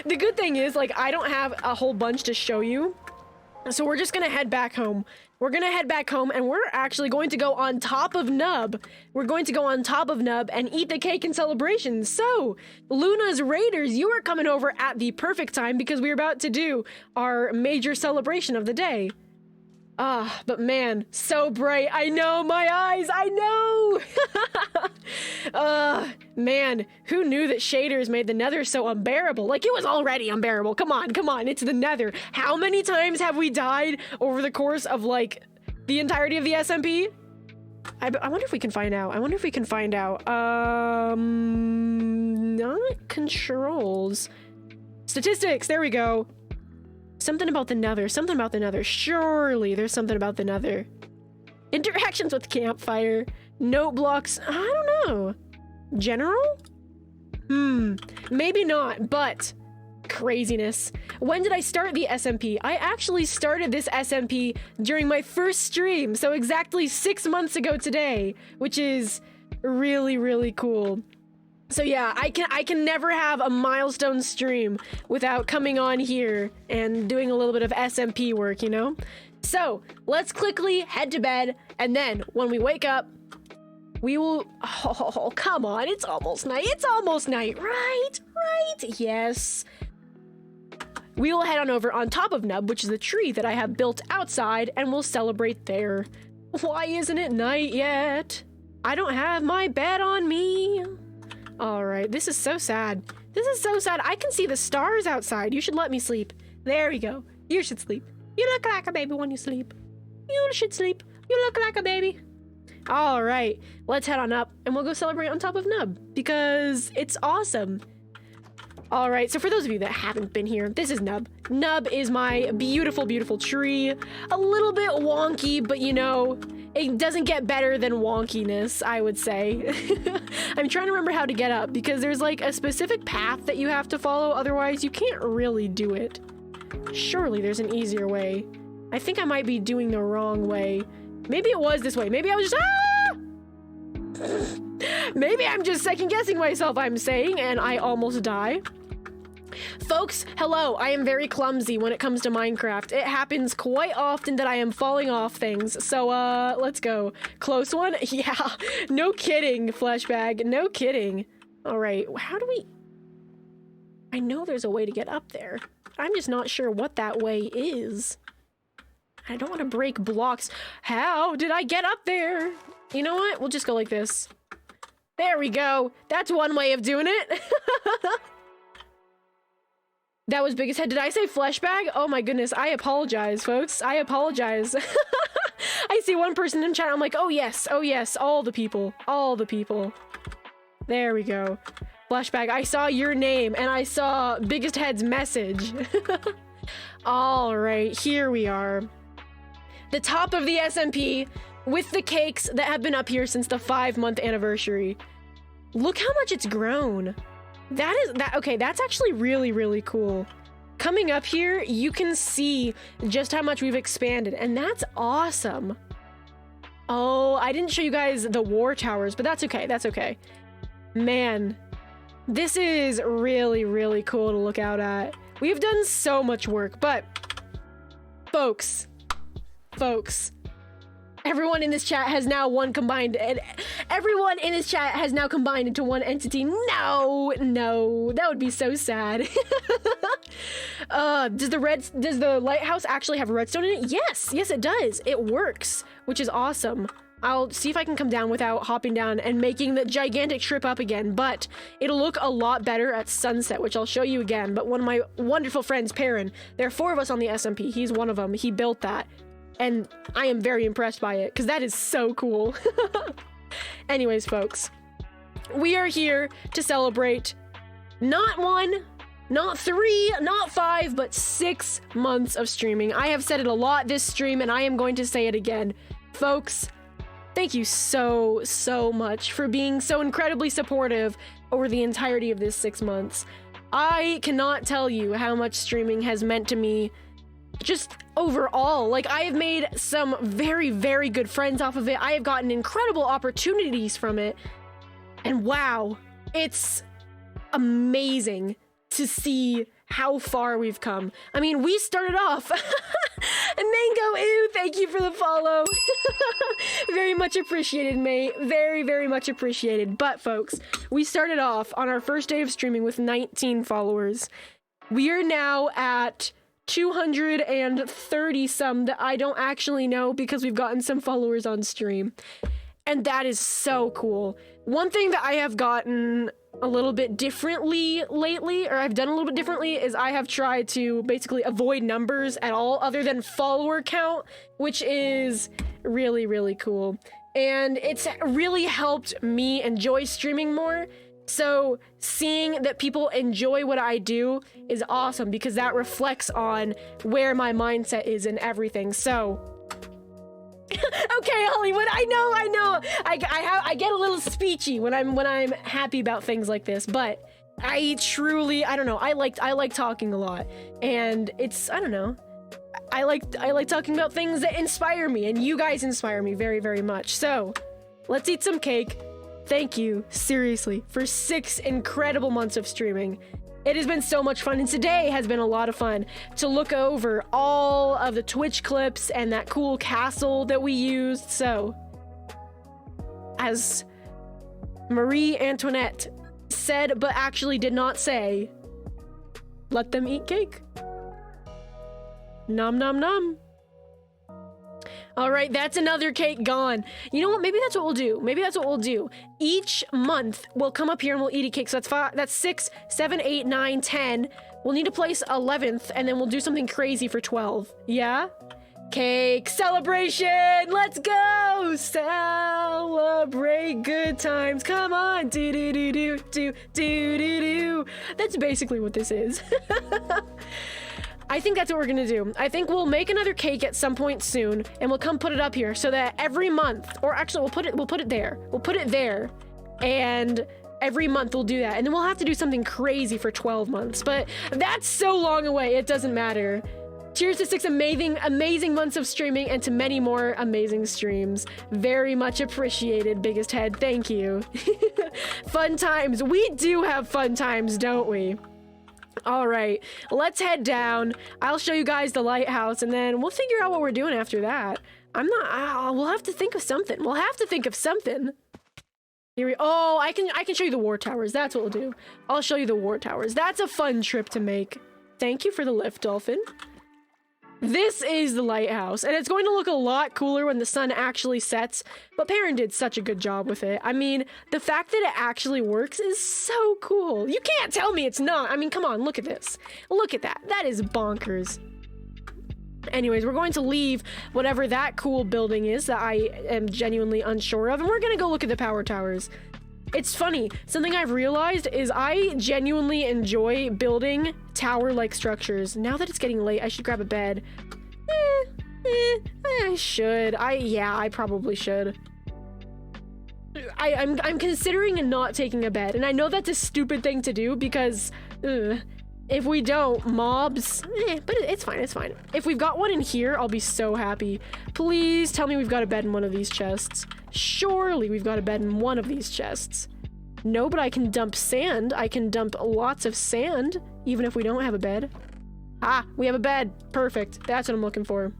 The good thing is, like, I don't have a whole bunch to show you. So we're just gonna head back home. We're gonna head back home and we're actually going to go on top of Nub. We're going to go on top of Nub and eat the cake in celebration. So, Luna's Raiders, you are coming over at the perfect time because we're about to do our major celebration of the day. Ah, but man, so bright. I know, my eyes, I know! Man, who knew that shaders made the nether so unbearable? Like, it was already unbearable. Come on, it's the nether. How many times have we died over the course of, like, the entirety of the SMP? I wonder if we can find out. Not controls. Statistics, there we go. Something about the nether. Surely there's something about the nether. Interactions with campfire. Note blocks. I don't know. General? Maybe not, but craziness. When did I start the SMP? I actually started this SMP during my first stream, so exactly 6 months ago today, which is really cool. So yeah, I can never have a milestone stream without coming on here and doing a little bit of SMP work, you know? So let's quickly head to bed, and then when we wake up, We will, oh, come on, it's almost night. It's almost night, right? Right, yes. We will head on over on top of Nub, which is a tree that I have built outside, and we'll celebrate there. Why isn't it night yet? I don't have my bed on me. All right, this is so sad. This is so sad. I can see the stars outside. You should let me sleep. There we go. You should sleep. You look like a baby when you sleep. You should sleep. You look like a baby. All right, let's head on up and we'll go celebrate on top of Nub because it's awesome. All right, so for those of you that haven't been here, this is Nub. Nub is my beautiful, beautiful tree. A little bit wonky, but you know, it doesn't get better than wonkiness, I would say. I'm trying to remember how to get up because there's like a specific path that you have to follow, otherwise you can't really do it. Surely there's an easier way. I think I might be doing the wrong way. Maybe it was this way. Maybe I was just, maybe I'm just second guessing myself, I'm saying, and I almost die. Folks, hello, I am very clumsy when it comes to Minecraft. It happens quite often that I am falling off things. So, let's go. Close one? Yeah, no kidding, Fleshbag, no kidding. All right, how do we... I know there's a way to get up there. I'm just not sure what that way is. I don't want to break blocks. How did I get up there? You know what? We'll just go like this. There we go. That's one way of doing it. That was biggest head. Did I say flesh bag? Oh my goodness. I apologize, folks. I apologize. I see one person in chat. I'm like, oh yes, all the people. All the people. There we go. Flashback, I saw your name and I saw biggest head's message. All right, here we are. The top of the SMP with the cakes that have been up here since the 5-month anniversary. Look how much it's grown. Okay, that's actually really, really cool. Coming up here, you can see just how much we've expanded, and that's awesome. Oh, I didn't show you guys the war towers, but that's okay, that's okay. Man, this is really, really cool to look out at. We've done so much work, but folks, everyone in this chat has now everyone in this chat has now combined into one entity. No, that would be so sad. Does the lighthouse actually have redstone in it? Yes, it does. It works, which is awesome. I'll see if I can come down without hopping down and making the gigantic trip up again, but it'll look a lot better at sunset, which I'll show you again. But one of my wonderful friends, Perrin, there are 4 of us on the SMP. He's one of them. He built that. And I am very impressed by it, because that is so cool. Anyways, folks, we are here to celebrate not 1, not 3, not 5, but 6 months of streaming. I have said it a lot this stream, and I am going to say it again. Folks, thank you so, so much for being so incredibly supportive over the entirety of this 6 months. I cannot tell you how much streaming has meant to me just overall. Like, I have made some very, very good friends off of it. I have gotten incredible opportunities from it. And wow, it's amazing to see how far we've come. I mean, we started off... Mango, ew, thank you for the follow. Very much appreciated, mate. Very, very much appreciated. But folks, we started off on our first day of streaming with 19 followers. We are now at 230 some that I don't actually know because we've gotten some followers on stream. And that is so cool. One thing that I have gotten a little bit differently lately, or I've done a little bit differently, is I have tried to basically avoid numbers at all other than follower count, which is really, really cool. And it's really helped me enjoy streaming more. So seeing that people enjoy what I do is awesome because that reflects on where my mindset is and everything. So okay, Hollywood, I know. I get a little speechy when I'm happy about things like this, but I truly, I don't know, I like talking a lot, and it's, I don't know, I like talking about things that inspire me, and you guys inspire me very, very much. So let's eat some cake. Thank you, seriously, for 6 incredible months of streaming. It has been so much fun, and today has been a lot of fun to look over all of the Twitch clips and that cool castle that we used. So, as Marie Antoinette said but actually did not say, let them eat cake. Nom nom nom. All right, that's another cake gone. You know what? Maybe that's what we'll do. Maybe that's what we'll do. Each month, we'll come up here and we'll eat a cake. So that's 6, 7, 8, 9, 10. We'll need to place 11th, and then we'll do something crazy for 12. Yeah? Cake celebration! Let's go! Celebrate good times. Come on! Do-do-do-do-do-do-do-do. That's basically what this is. I think that's what we're gonna do. I think we'll make another cake at some point soon, and we'll come put it up here so that every month, or actually we'll put it there. We'll put it there, and every month we'll do that, and then we'll have to do something crazy for 12 months. But that's so long away, it doesn't matter. Cheers to 6 amazing months of streaming and to many more amazing streams. Very much appreciated, biggest head. Thank you. Fun times. We do have fun times, don't we? All right, let's head down. I'll show you guys the lighthouse, and then we'll figure out what we're doing after that. We'll have to think of something. Here we, oh, I can show you the war towers. That's what we'll do. I'll show you the war towers. That's a fun trip to make. Thank you for the lift, Dolphin. This is the lighthouse, and it's going to look a lot cooler when the sun actually sets, but Perrin did such a good job with it. I mean, the fact that it actually works is so cool. You can't tell me it's not. I mean, come on, look at this. Look at that. That is bonkers. Anyways, we're going to leave whatever that cool building is that I am genuinely unsure of, and we're going to go look at the power towers. It's funny, something I've realized is I genuinely enjoy building tower-like structures. Now that it's getting late, I should grab a bed. I should. I probably should. I'm considering not taking a bed, and I know that's a stupid thing to do because if we don't, mobs, but it's fine, it's fine. If we've got one in here, I'll be so happy. Please tell me we've got a bed in one of these chests. Surely we've got a bed in one of these chests. No, but I can dump sand. I can dump lots of sand, even if we don't have a bed. Ah, we have a bed. Perfect. That's what I'm looking for.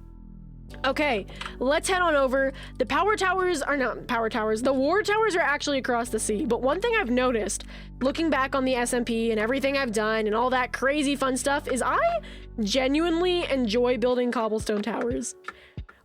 Okay, let's head on over. The power towers are not power towers. The war towers are actually across the sea. But one thing I've noticed, looking back on the SMP and everything I've done and all that crazy fun stuff, is I genuinely enjoy building cobblestone towers.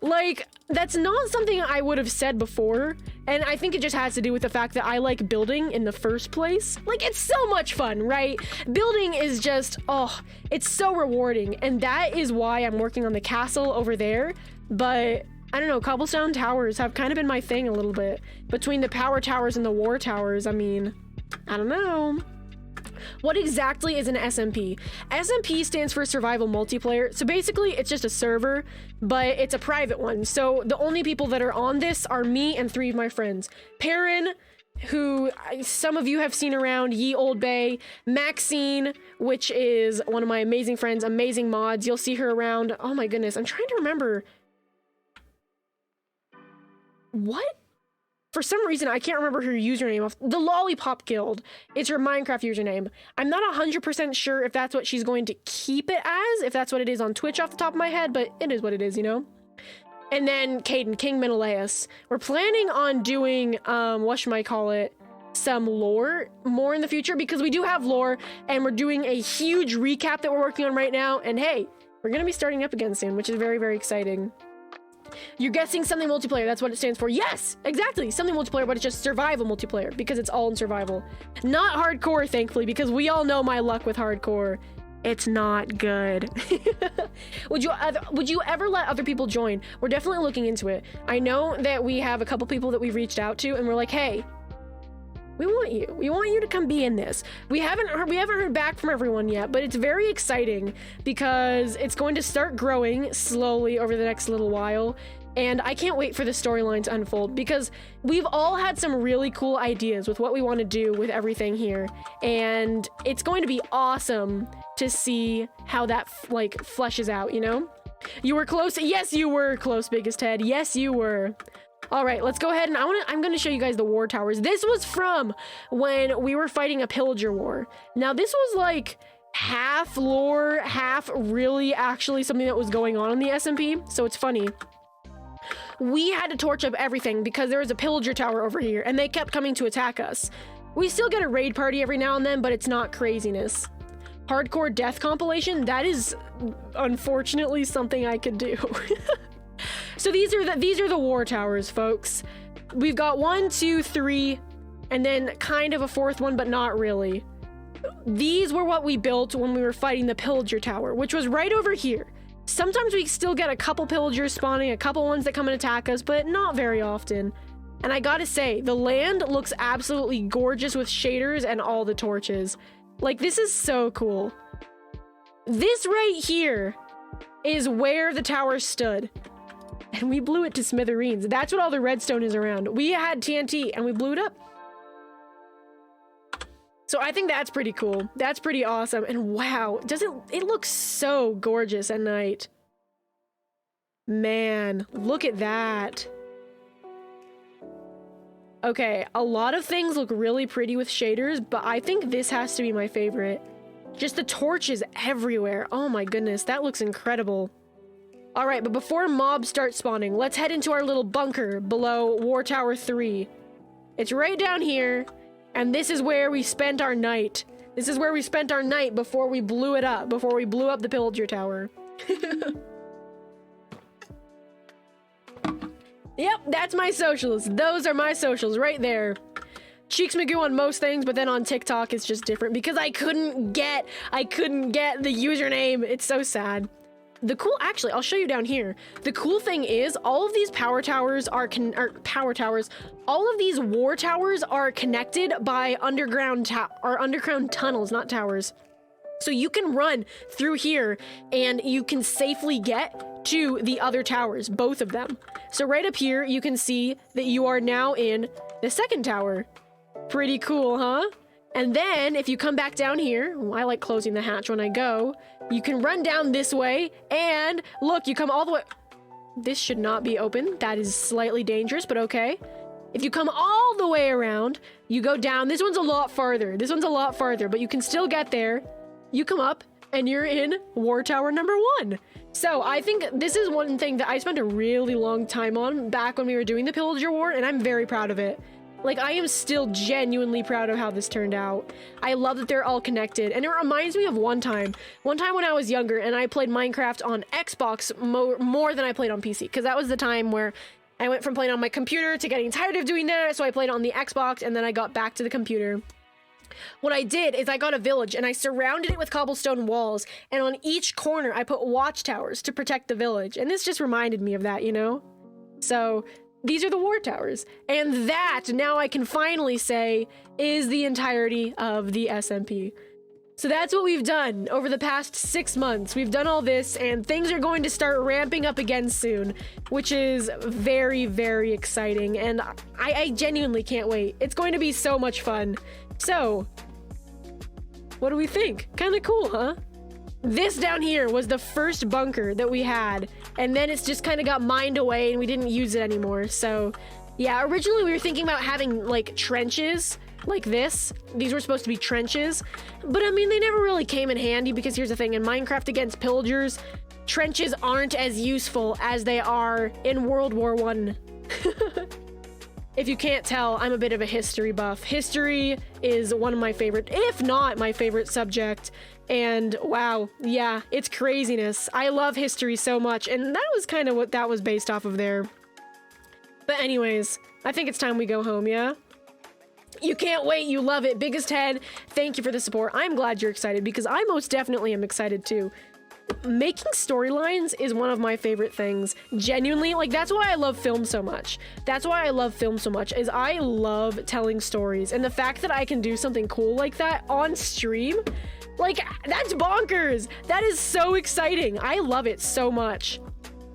Like, that's not something I would have said before, and I think it just has to do with the fact that I like building in the first place. Like, it's so much fun, right? Building is just, oh, it's so rewarding, and that is why I'm working on the castle over there, but I don't know, cobblestone towers have kind of been my thing a little bit. Between the power towers and the war towers, I mean, I don't know. What exactly is an SMP? SMP stands for survival multiplayer. So basically it's just a server, but it's a private one. So the only people that are on this are me and 3 of my friends. Perrin, who some of you have seen around, Ye Old Bay, Maxine, which is one of my amazing friends, amazing mods. You'll see her around. Oh my goodness, I'm trying to remember. What? For some reason, I can't remember her username. The Lollipop Guild is her Minecraft username. I'm not 100% sure if that's what she's going to keep it as, if that's what it is on Twitch off the top of my head, but it is what it is, you know? And then Caden, King Menelaus. We're planning on doing, some lore more in the future, because we do have lore, and we're doing a huge recap that we're working on right now, and hey, we're gonna be starting up again soon, which is very, very exciting. You're guessing something multiplayer, that's what it stands for. Yes, exactly, something multiplayer, but it's just survival multiplayer because it's all in survival. Not hardcore, thankfully, because we all know my luck with hardcore. It's not good. Would you ever let other people join? We're definitely looking into it. I know that we have a couple people that we've reached out to and we're like, hey, we want you to come be in this. We haven't heard back from everyone yet, but it's very exciting because it's going to start growing slowly over the next little while, and I can't wait for the storyline to unfold because we've all had some really cool ideas with what we want to do with everything here, and it's going to be awesome to see how that fleshes out, you know? You were close. Yes, you were close, biggest head. Yes, you were. All right, let's go ahead and I'm going to show you guys the war towers. This was from when we were fighting a pillager war. Now, this was like half lore, half really actually something that was going on in the SMP, so it's funny. we had to torch up everything because there was a pillager tower over here and they kept coming to attack us. We still get a raid party every now and then, but it's not craziness. Hardcore death compilation, that is unfortunately something I could do. So these are the war towers, folks. We've got 1, 2, 3, and then kind of a 4th one, but not really. These were what we built when we were fighting the pillager tower, which was right over here. Sometimes we still get a couple pillagers spawning, a couple ones that come and attack us, but not very often. And I gotta say, the land looks absolutely gorgeous with shaders and all the torches. Like, this is so cool. This right here is where the tower stood. And we blew it to smithereens. That's what all the redstone is around. We had TNT and we blew it up. So I think that's pretty cool. That's pretty awesome. And wow, it looks so gorgeous at night. Man, look at that. Okay, a lot of things look really pretty with shaders, but I think this has to be my favorite. Just the torches everywhere. Oh my goodness, that looks incredible. All right, but before mobs start spawning, let's head into our little bunker below War Tower 3. It's right down here, and this is where we spent our night. This is where we spent our night before we blew it up, before we blew up the pillager tower. Yep, that's my socials. Those are my socials right there. Cheeks Magoo on most things, but then on TikTok it's just different because I couldn't get the username. It's so sad. Actually, I'll show you down here. The cool thing is all of these all of these war towers are connected by underground tunnels, not towers. So you can run through here and you can safely get to the other towers, both of them. So right up here, you can see that you are now in the second tower. Pretty cool, huh? And then if you come back down here, I like closing the hatch when I go, you can run down this way and look, you come all the way. This should not be open. That is slightly dangerous, but okay. If you come all the way around, you go down. This one's a lot farther. But you can still get there. You come up and you're in War Tower number 1. So I think this is one thing that I spent a really long time on back when we were doing the Pillager War, and I'm very proud of it. Like, I am still genuinely proud of how this turned out. I love that they're all connected, and it reminds me of one time when I was younger and I played Minecraft on Xbox more than I played on PC, because that was the time where I went from playing on my computer to getting tired of doing that, so I played on the Xbox, and then I got back to the computer. What I did is I got a village and I surrounded it with cobblestone walls, and on each corner I put watchtowers to protect the village, and this just reminded me of that, you know? So these are the war towers, and that, now I can finally say, is the entirety of the SMP. So that's what we've done over the past 6 months. We've done all this, and things are going to start ramping up again soon, which is very, very exciting, and I genuinely can't wait. It's going to be so much fun. So, what do we think? Kind of cool, huh? This down here was the first bunker that we had, and then it's just kind of got mined away and we didn't use it anymore. So, yeah, originally we were thinking about having, like, trenches like this. These were supposed to be trenches, but I mean, they never really came in handy because here's the thing, in Minecraft against pillagers, trenches aren't as useful as they are in World War I. If you can't tell, I'm a bit of a history buff. History is one of my favorite, if not my favorite subject. And wow, yeah, it's craziness. I love history so much, and that was kind of what that was based off of there. But anyways, I think it's time we go home, yeah? You can't wait, you love it. Biggest Head, thank you for the support. I'm glad you're excited because I most definitely am excited too. Making storylines is one of my favorite things. Genuinely, like, that's why I love film so much. Is I love telling stories. And the fact that I can do something cool like that on stream, like, that's bonkers. That is so exciting. I love it so much.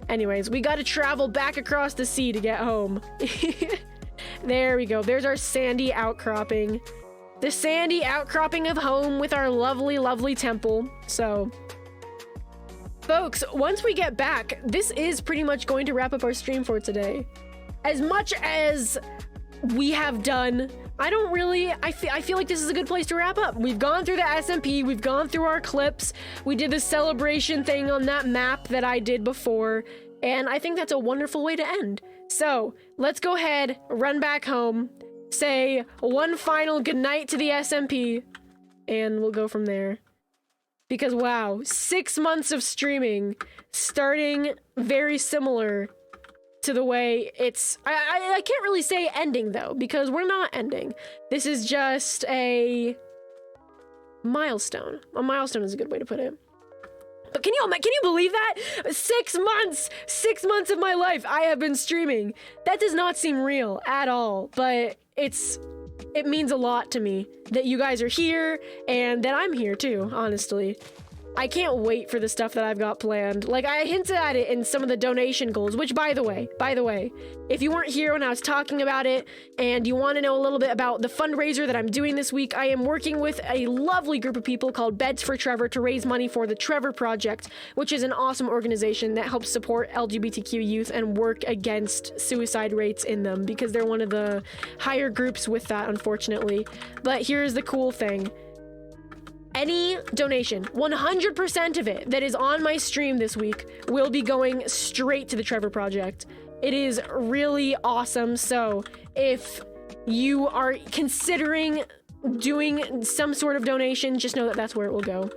Anyways, we gotta travel back across the sea to get home. There we go. There's our sandy outcropping. The sandy outcropping of home with our lovely, lovely temple. So, folks, once we get back, this is pretty much going to wrap up our stream for today. As much as we have done, I feel like this is a good place to wrap up. We've gone through the SMP, we've gone through our clips, we did the celebration thing on that map that I did before, and I think that's a wonderful way to end. So let's go ahead, run back home, say one final goodnight to the SMP, and we'll go from there. Because wow, 6 months of streaming, starting very similar to the way it's... I can't really say ending though, because we're not ending. This is just a milestone. A milestone is a good way to put it. But can you believe that? 6 months! 6 months of my life I have been streaming. That does not seem real at all, but it means a lot to me that you guys are here and that I'm here too, honestly. I can't wait for the stuff that I've got planned. Like, I hinted at it in some of the donation goals, which by the way, if you weren't here when I was talking about it and you want to know a little bit about the fundraiser that I'm doing this week, I am working with a lovely group of people called Beds for Trevor to raise money for the Trevor Project, which is an awesome organization that helps support LGBTQ youth and work against suicide rates in them, because they're one of the higher groups with that, unfortunately. But here's the cool thing. Any donation, 100% of it that is on my stream this week will be going straight to the Trevor Project. It is really awesome. So if you are considering doing some sort of donation, just know that that's where it will go.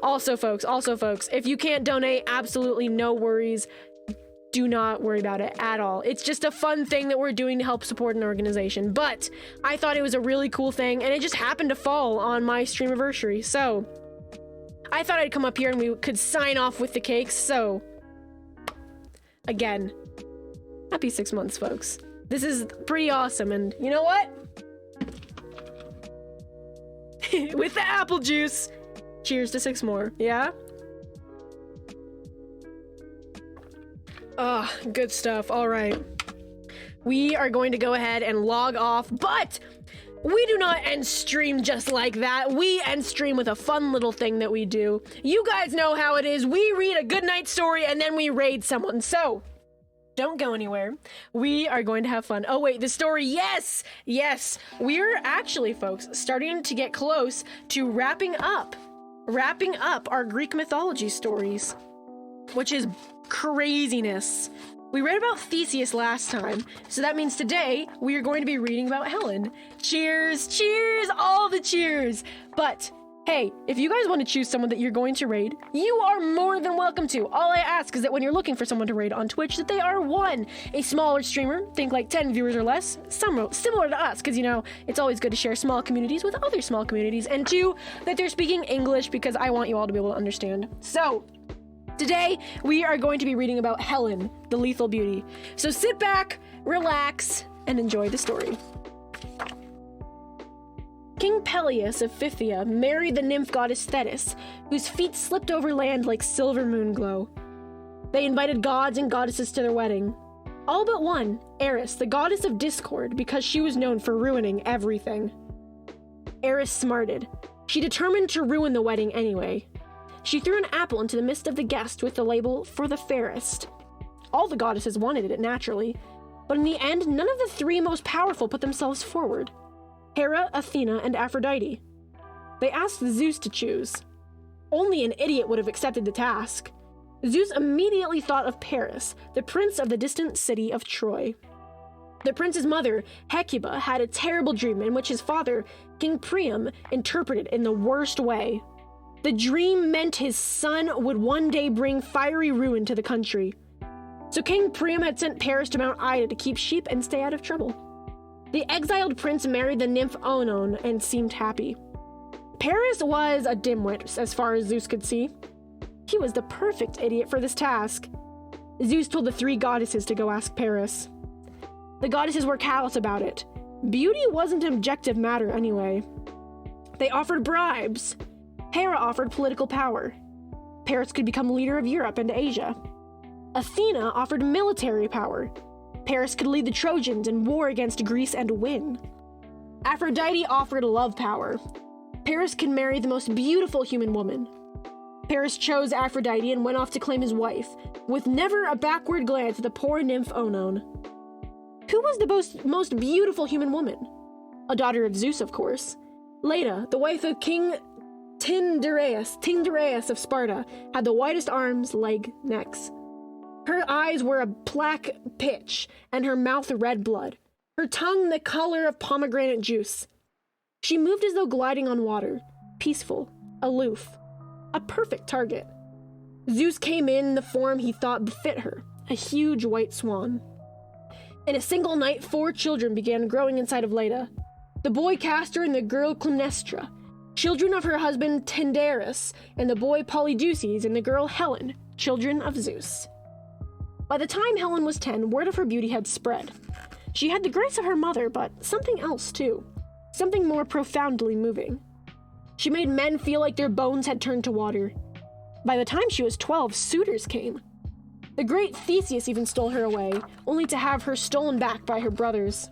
Also, folks, if you can't donate, absolutely no worries. Do not worry about it at all. It's just a fun thing that we're doing to help support an organization. But I thought it was a really cool thing, and it just happened to fall on my stream anniversary. So I thought I'd come up here and we could sign off with the cakes. So again, happy 6 months, folks. This is pretty awesome. And you know what? With the apple juice, cheers to 6 more. Yeah? Oh, good stuff. All right. We are going to go ahead and log off, but we do not end stream just like that. We end stream with a fun little thing that we do. You guys know how it is. We read a good night story and then we raid someone. So don't go anywhere. We are going to have fun. Oh wait, the story. Yes. We're actually, folks, starting to get close to wrapping up our Greek mythology stories, which is craziness. We read about Theseus last time, so that means today we are going to be reading about Helen. Cheers, all the cheers. But hey, if you guys want to choose someone that you're going to raid, you are more than welcome to. All I ask is that when you're looking for someone to raid on Twitch, that they are, one, a smaller streamer, think like 10 viewers or less, similar to us, because, you know, it's always good to share small communities with other small communities, and two, that they're speaking English, because I want you all to be able to understand. So today, we are going to be reading about Helen, the Lethal Beauty. So sit back, relax, and enjoy the story. King Peleus of Phthia married the nymph goddess Thetis, whose feet slipped over land like silver moon glow. They invited gods and goddesses to their wedding. All but one, Eris, the goddess of discord, because she was known for ruining everything. Eris smarted. She determined to ruin the wedding anyway. She threw an apple into the midst of the guests with the label, "For the fairest." All the goddesses wanted it, naturally, but in the end, none of the three most powerful put themselves forward. Hera, Athena, and Aphrodite. They asked Zeus to choose. Only an idiot would have accepted the task. Zeus immediately thought of Paris, the prince of the distant city of Troy. The prince's mother, Hecuba, had a terrible dream in which his father, King Priam, interpreted in the worst way. The dream meant his son would one day bring fiery ruin to the country. So King Priam had sent Paris to Mount Ida to keep sheep and stay out of trouble. The exiled prince married the nymph Oenon and seemed happy. Paris was a dimwit, as far as Zeus could see. He was the perfect idiot for this task. Zeus told the three goddesses to go ask Paris. The goddesses were callous about it. Beauty wasn't an objective matter anyway. They offered bribes. Hera offered political power. Paris could become leader of Europe and Asia. Athena offered military power. Paris could lead the Trojans in war against Greece and win. Aphrodite offered love power. Paris could marry the most beautiful human woman. Paris chose Aphrodite and went off to claim his wife, with never a backward glance at the poor nymph Oenon. Who was the most beautiful human woman? A daughter of Zeus, of course. Leda, the wife of King Tyndareus of Sparta, had the widest arms, necks. Her eyes were a black pitch, and her mouth red blood, her tongue the color of pomegranate juice. She moved as though gliding on water, peaceful, aloof, a perfect target. Zeus came in the form he thought befit her, a huge white swan. In a single night, 4 children began growing inside of Leda, the boy Castor and the girl Clymnestra, children of her husband Tyndareus, and the boy Polydeuces and the girl Helen, children of Zeus. By the time Helen was 10, word of her beauty had spread. She had the grace of her mother, but something else too, something more profoundly moving. She made men feel like their bones had turned to water. By the time she was 12, suitors came. The great Theseus even stole her away, only to have her stolen back by her brothers.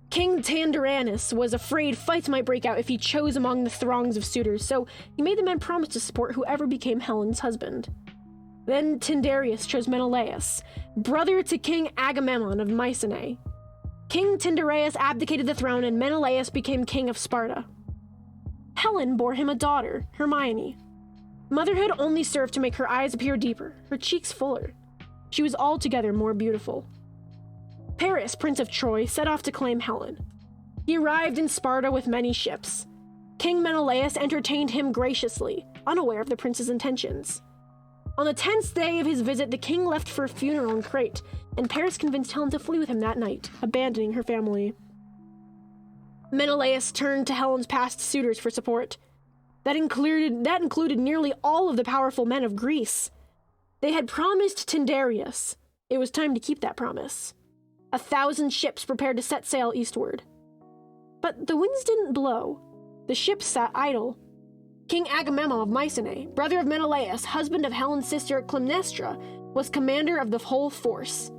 King Tyndareus was afraid fights might break out if he chose among the throngs of suitors, so he made the men promise to support whoever became Helen's husband. Then Tyndareus chose Menelaus, brother to King Agamemnon of Mycenae. King Tyndareus abdicated the throne and Menelaus became king of Sparta. Helen bore him a daughter, Hermione. Motherhood only served to make her eyes appear deeper, her cheeks fuller. She was altogether more beautiful. Paris, Prince of Troy, set off to claim Helen. He arrived in Sparta with many ships. King Menelaus entertained him graciously, unaware of the prince's intentions. On the 10th day of his visit, the king left for a funeral in Crete, and Paris convinced Helen to flee with him that night, abandoning her family. Menelaus turned to Helen's past suitors for support. That included nearly all of the powerful men of Greece. They had promised Tyndareus. It was time to keep that promise. 1,000 ships prepared to set sail eastward. But the winds didn't blow. The ships sat idle. King Agamemnon of Mycenae, brother of Menelaus, husband of Helen's sister Clymnestra, was commander of the whole force.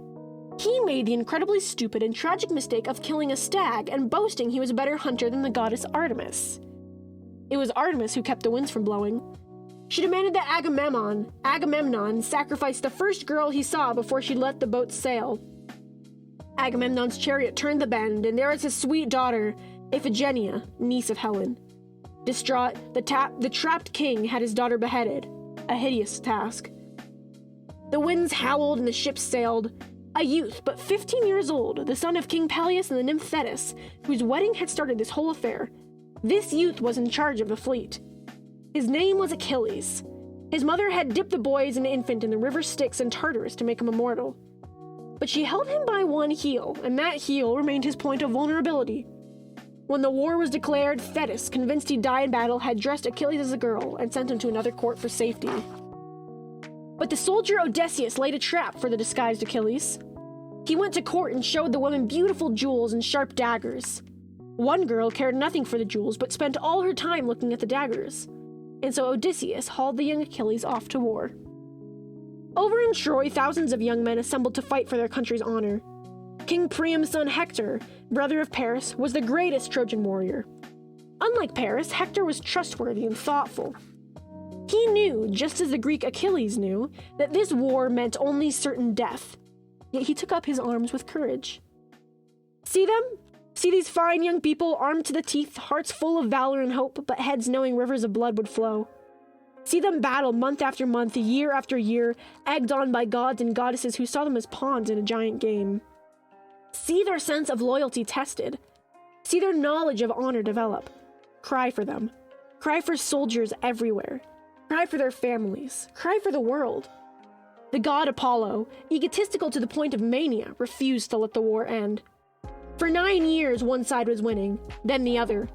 He made the incredibly stupid and tragic mistake of killing a stag and boasting he was a better hunter than the goddess Artemis. It was Artemis who kept the winds from blowing. She demanded that Agamemnon sacrifice the first girl he saw before she let the boat sail. Agamemnon's chariot turned the bend, and there was his sweet daughter, Iphigenia, niece of Helen. Distraught, the trapped king had his daughter beheaded, a hideous task. The winds howled and the ships sailed. A youth, but 15 years old, the son of King Peleus and the nymph Thetis, whose wedding had started this whole affair. This youth was in charge of the fleet. His name was Achilles. His mother had dipped the boy as an infant in the river Styx and Tartarus to make him immortal. But she held him by one heel, and that heel remained his point of vulnerability. When the war was declared, Thetis, convinced he'd die in battle, had dressed Achilles as a girl and sent him to another court for safety. But the soldier Odysseus laid a trap for the disguised Achilles. He went to court and showed the women beautiful jewels and sharp daggers. One girl cared nothing for the jewels, but spent all her time looking at the daggers. And so Odysseus hauled the young Achilles off to war. Over in Troy, thousands of young men assembled to fight for their country's honor. King Priam's son Hector, brother of Paris, was the greatest Trojan warrior. Unlike Paris, Hector was trustworthy and thoughtful. He knew, just as the Greek Achilles knew, that this war meant only certain death. Yet he took up his arms with courage. See them? See these fine young people, armed to the teeth, hearts full of valor and hope, but heads knowing rivers of blood would flow. See them battle month after month, year after year, egged on by gods and goddesses who saw them as pawns in a giant game. See their sense of loyalty tested. See their knowledge of honor develop. Cry for them. Cry for soldiers everywhere. Cry for their families. Cry for the world. The god Apollo, egotistical to the point of mania, refused to let the war end. For 9 years, one side was winning, then the other.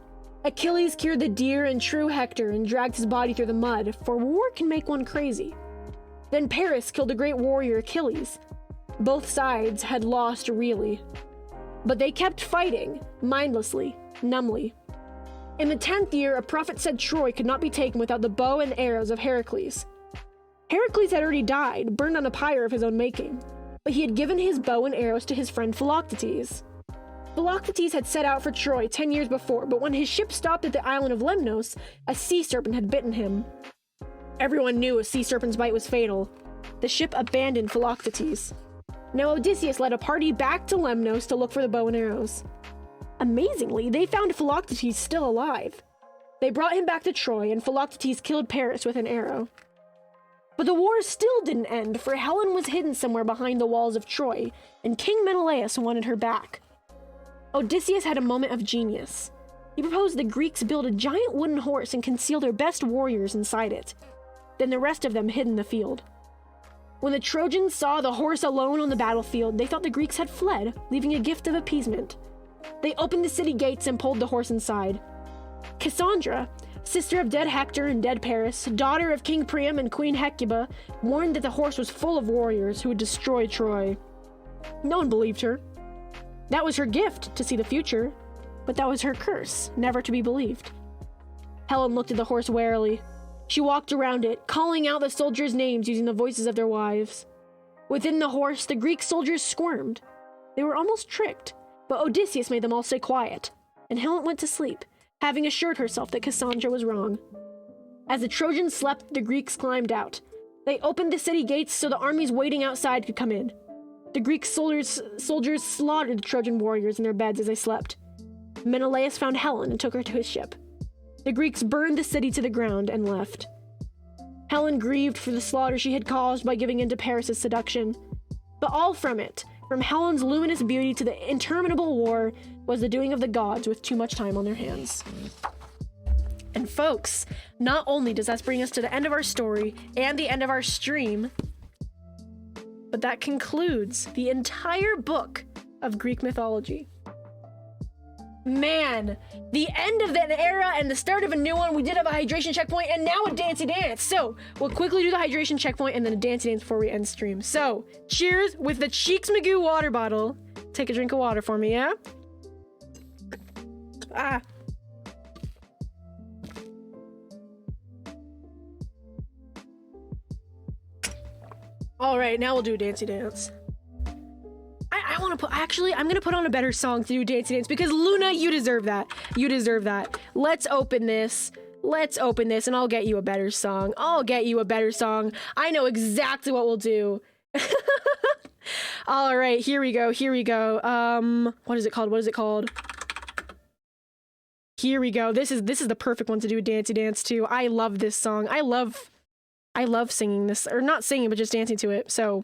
Achilles cured the deer and true Hector and dragged his body through the mud, for war can make one crazy. Then Paris killed the great warrior Achilles. Both sides had lost really. But they kept fighting, mindlessly, numbly. In the 10th year, a prophet said Troy could not be taken without the bow and arrows of Heracles. Heracles had already died, burned on a pyre of his own making, but he had given his bow and arrows to his friend Philoctetes. Philoctetes had set out for Troy 10 years before, but when his ship stopped at the island of Lemnos, a sea serpent had bitten him. Everyone knew a sea serpent's bite was fatal. The ship abandoned Philoctetes. Now Odysseus led a party back to Lemnos to look for the bow and arrows. Amazingly, they found Philoctetes still alive. They brought him back to Troy, and Philoctetes killed Paris with an arrow. But the war still didn't end, for Helen was hidden somewhere behind the walls of Troy, and King Menelaus wanted her back. Odysseus had a moment of genius. He proposed the Greeks build a giant wooden horse and conceal their best warriors inside it. Then the rest of them hid in the field. When the Trojans saw the horse alone on the battlefield, they thought the Greeks had fled, leaving a gift of appeasement. They opened the city gates and pulled the horse inside. Cassandra, sister of dead Hector and dead Paris, daughter of King Priam and Queen Hecuba, warned that the horse was full of warriors who would destroy Troy. No one believed her. That was her gift, to see the future, but that was her curse, never to be believed. Helen looked at the horse warily. She walked around it, calling out the soldiers' names using the voices of their wives. Within the horse, the Greek soldiers squirmed. They were almost tricked, but Odysseus made them all stay quiet, and Helen went to sleep, having assured herself that Cassandra was wrong. As the Trojans slept, the Greeks climbed out. They opened the city gates so the armies waiting outside could come in. The Greek soldiers slaughtered the Trojan warriors in their beds as they slept. Menelaus found Helen and took her to his ship. The Greeks burned the city to the ground and left. Helen grieved for the slaughter she had caused by giving in to Paris' seduction. But all from it, from Helen's luminous beauty to the interminable war, was the doing of the gods with too much time on their hands. And folks, not only does that bring us to the end of our story and the end of our stream, but that concludes the entire book of Greek mythology. Man, the end of that era and the start of a new one. We did have a hydration checkpoint and now a dancey dance. So we'll quickly do the hydration checkpoint and then a dancey dance before we end stream. So cheers with the Cheeks Magoo water bottle. Take a drink of water for me, yeah? Ah. All right, now we'll do a dancey dance. I want to put, actually, I'm going to put on a better song to do a dancey dance because Luna, you deserve that. You deserve that. Let's open this. Let's open this and I'll get you a better song. I'll get you a better song. I know exactly what we'll do. All right, here we go. Here we go. What is it called? What is it called? Here we go. This is the perfect one to do a dancey dance to. I love this song. I love singing this, or not singing, but just dancing to it. So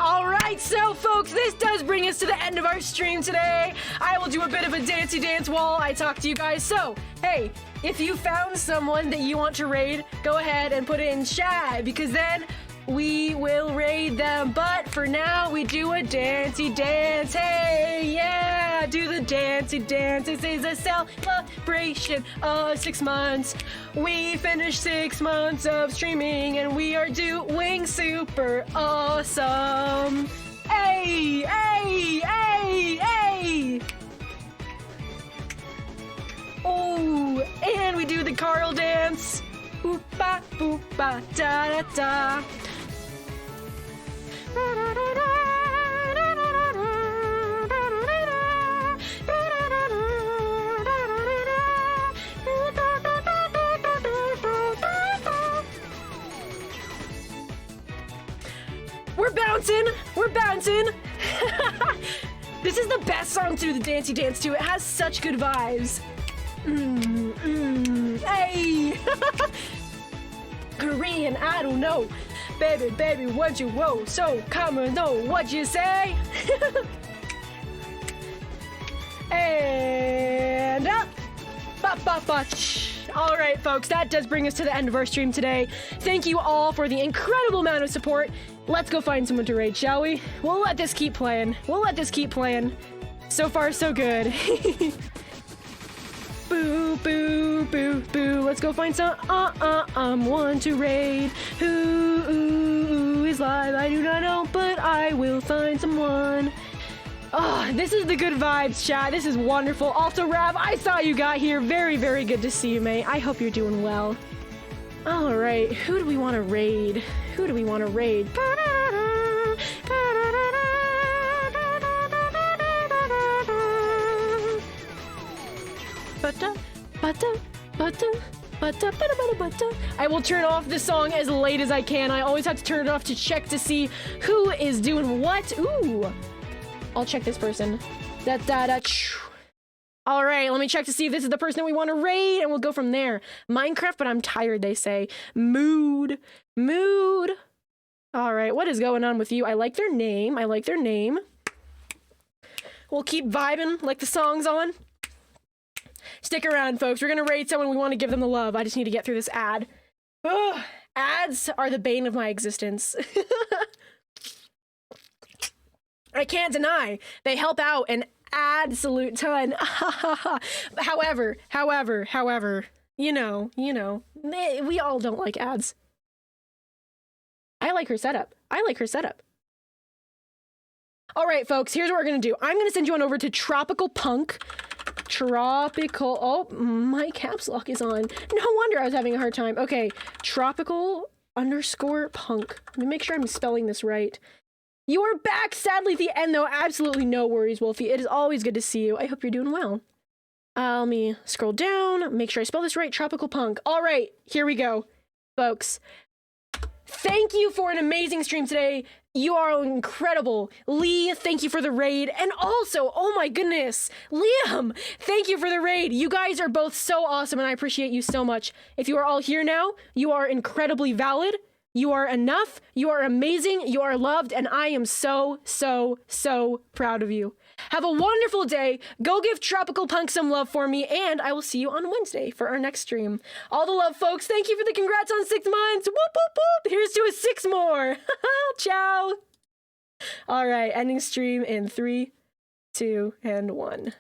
all right, so folks, this does bring us to the end of our stream today. I will do a bit of a dancey dance while I talk to you guys. So, hey, if you found someone that you want to raid, go ahead and put it in chat because then we will raid them. But for now, we do a dancey dance. Hey, yeah, do the dancey dance. This is a celebration of 6 months. We finished 6 months of streaming and we are doing super awesome. Hey, hey, hey, hey. Oh, and we do the Carl dance. Boop-ba, boop-ba, da-da-da. We're bouncing! We're bouncing! This is the best song to do the dancey dance to. It has such good vibes. Hey! Korean, I don't know. Baby, baby, what you whoa? So come and know what you say. And up. Ba-ba-ba. All right, folks, that does bring us to the end of our stream today. Thank you all for the incredible amount of support. Let's go find someone to raid, shall we? We'll let this keep playing. We'll let this keep playing. So far, so good. Boo, boo, boo, boo. Let's go find some one to raid. Who is live? I do not know, but I will find someone. Oh, this is the good vibes, chat. This is wonderful. Also, Rav, I saw you got here. Very, very good to see you, mate. I hope you're doing well. All right, who do we want to raid? Who do we want to raid? I will turn off this song as late as I can. I always have to turn it off to check to see who is doing what. Ooh, I'll check this person. All right, let me check to see if this is the person that we want to raid, and we'll go from there. Minecraft, but I'm tired, they say. Mood. All right, what is going on with you? I like their name. We'll keep vibing like the song's on. Stick around, folks. We're going to raid someone. We want to give them the love. I just need to get through this ad. Ugh, ads are the bane of my existence. I can't deny they help out an absolute ton. However, you know, we all don't like ads. I like her setup. All right, folks, here's what we're going to do. I'm going to send you on over to Tropical Punk. Oh, my caps lock is on. No wonder I was having a hard time. Okay, Tropical_Punk. Let me make sure I'm spelling this right. You are back, sadly, at the end, though. Absolutely no worries, Wolfie. It is always good to see you. I hope you're doing well. Let me scroll down, make sure I spell this right. Tropical Punk. All right, here we go, folks. Thank you for an amazing stream today. You are incredible. Lee, thank you for the raid. And also, oh my goodness, Liam, thank you for the raid. You guys are both so awesome, and I appreciate you so much. If you are all here now, you are incredibly valid. You are enough. You are amazing. You are loved. And I am so, so, so proud of you. Have a wonderful day. Go give Tropical Punk some love for me. And I will see you on Wednesday for our next stream. All the love, folks. Thank you for the congrats on 6 months. Whoop, whoop, whoop. Here's to a 6 more. Ciao. All right. Ending stream in 3, 2, and 1.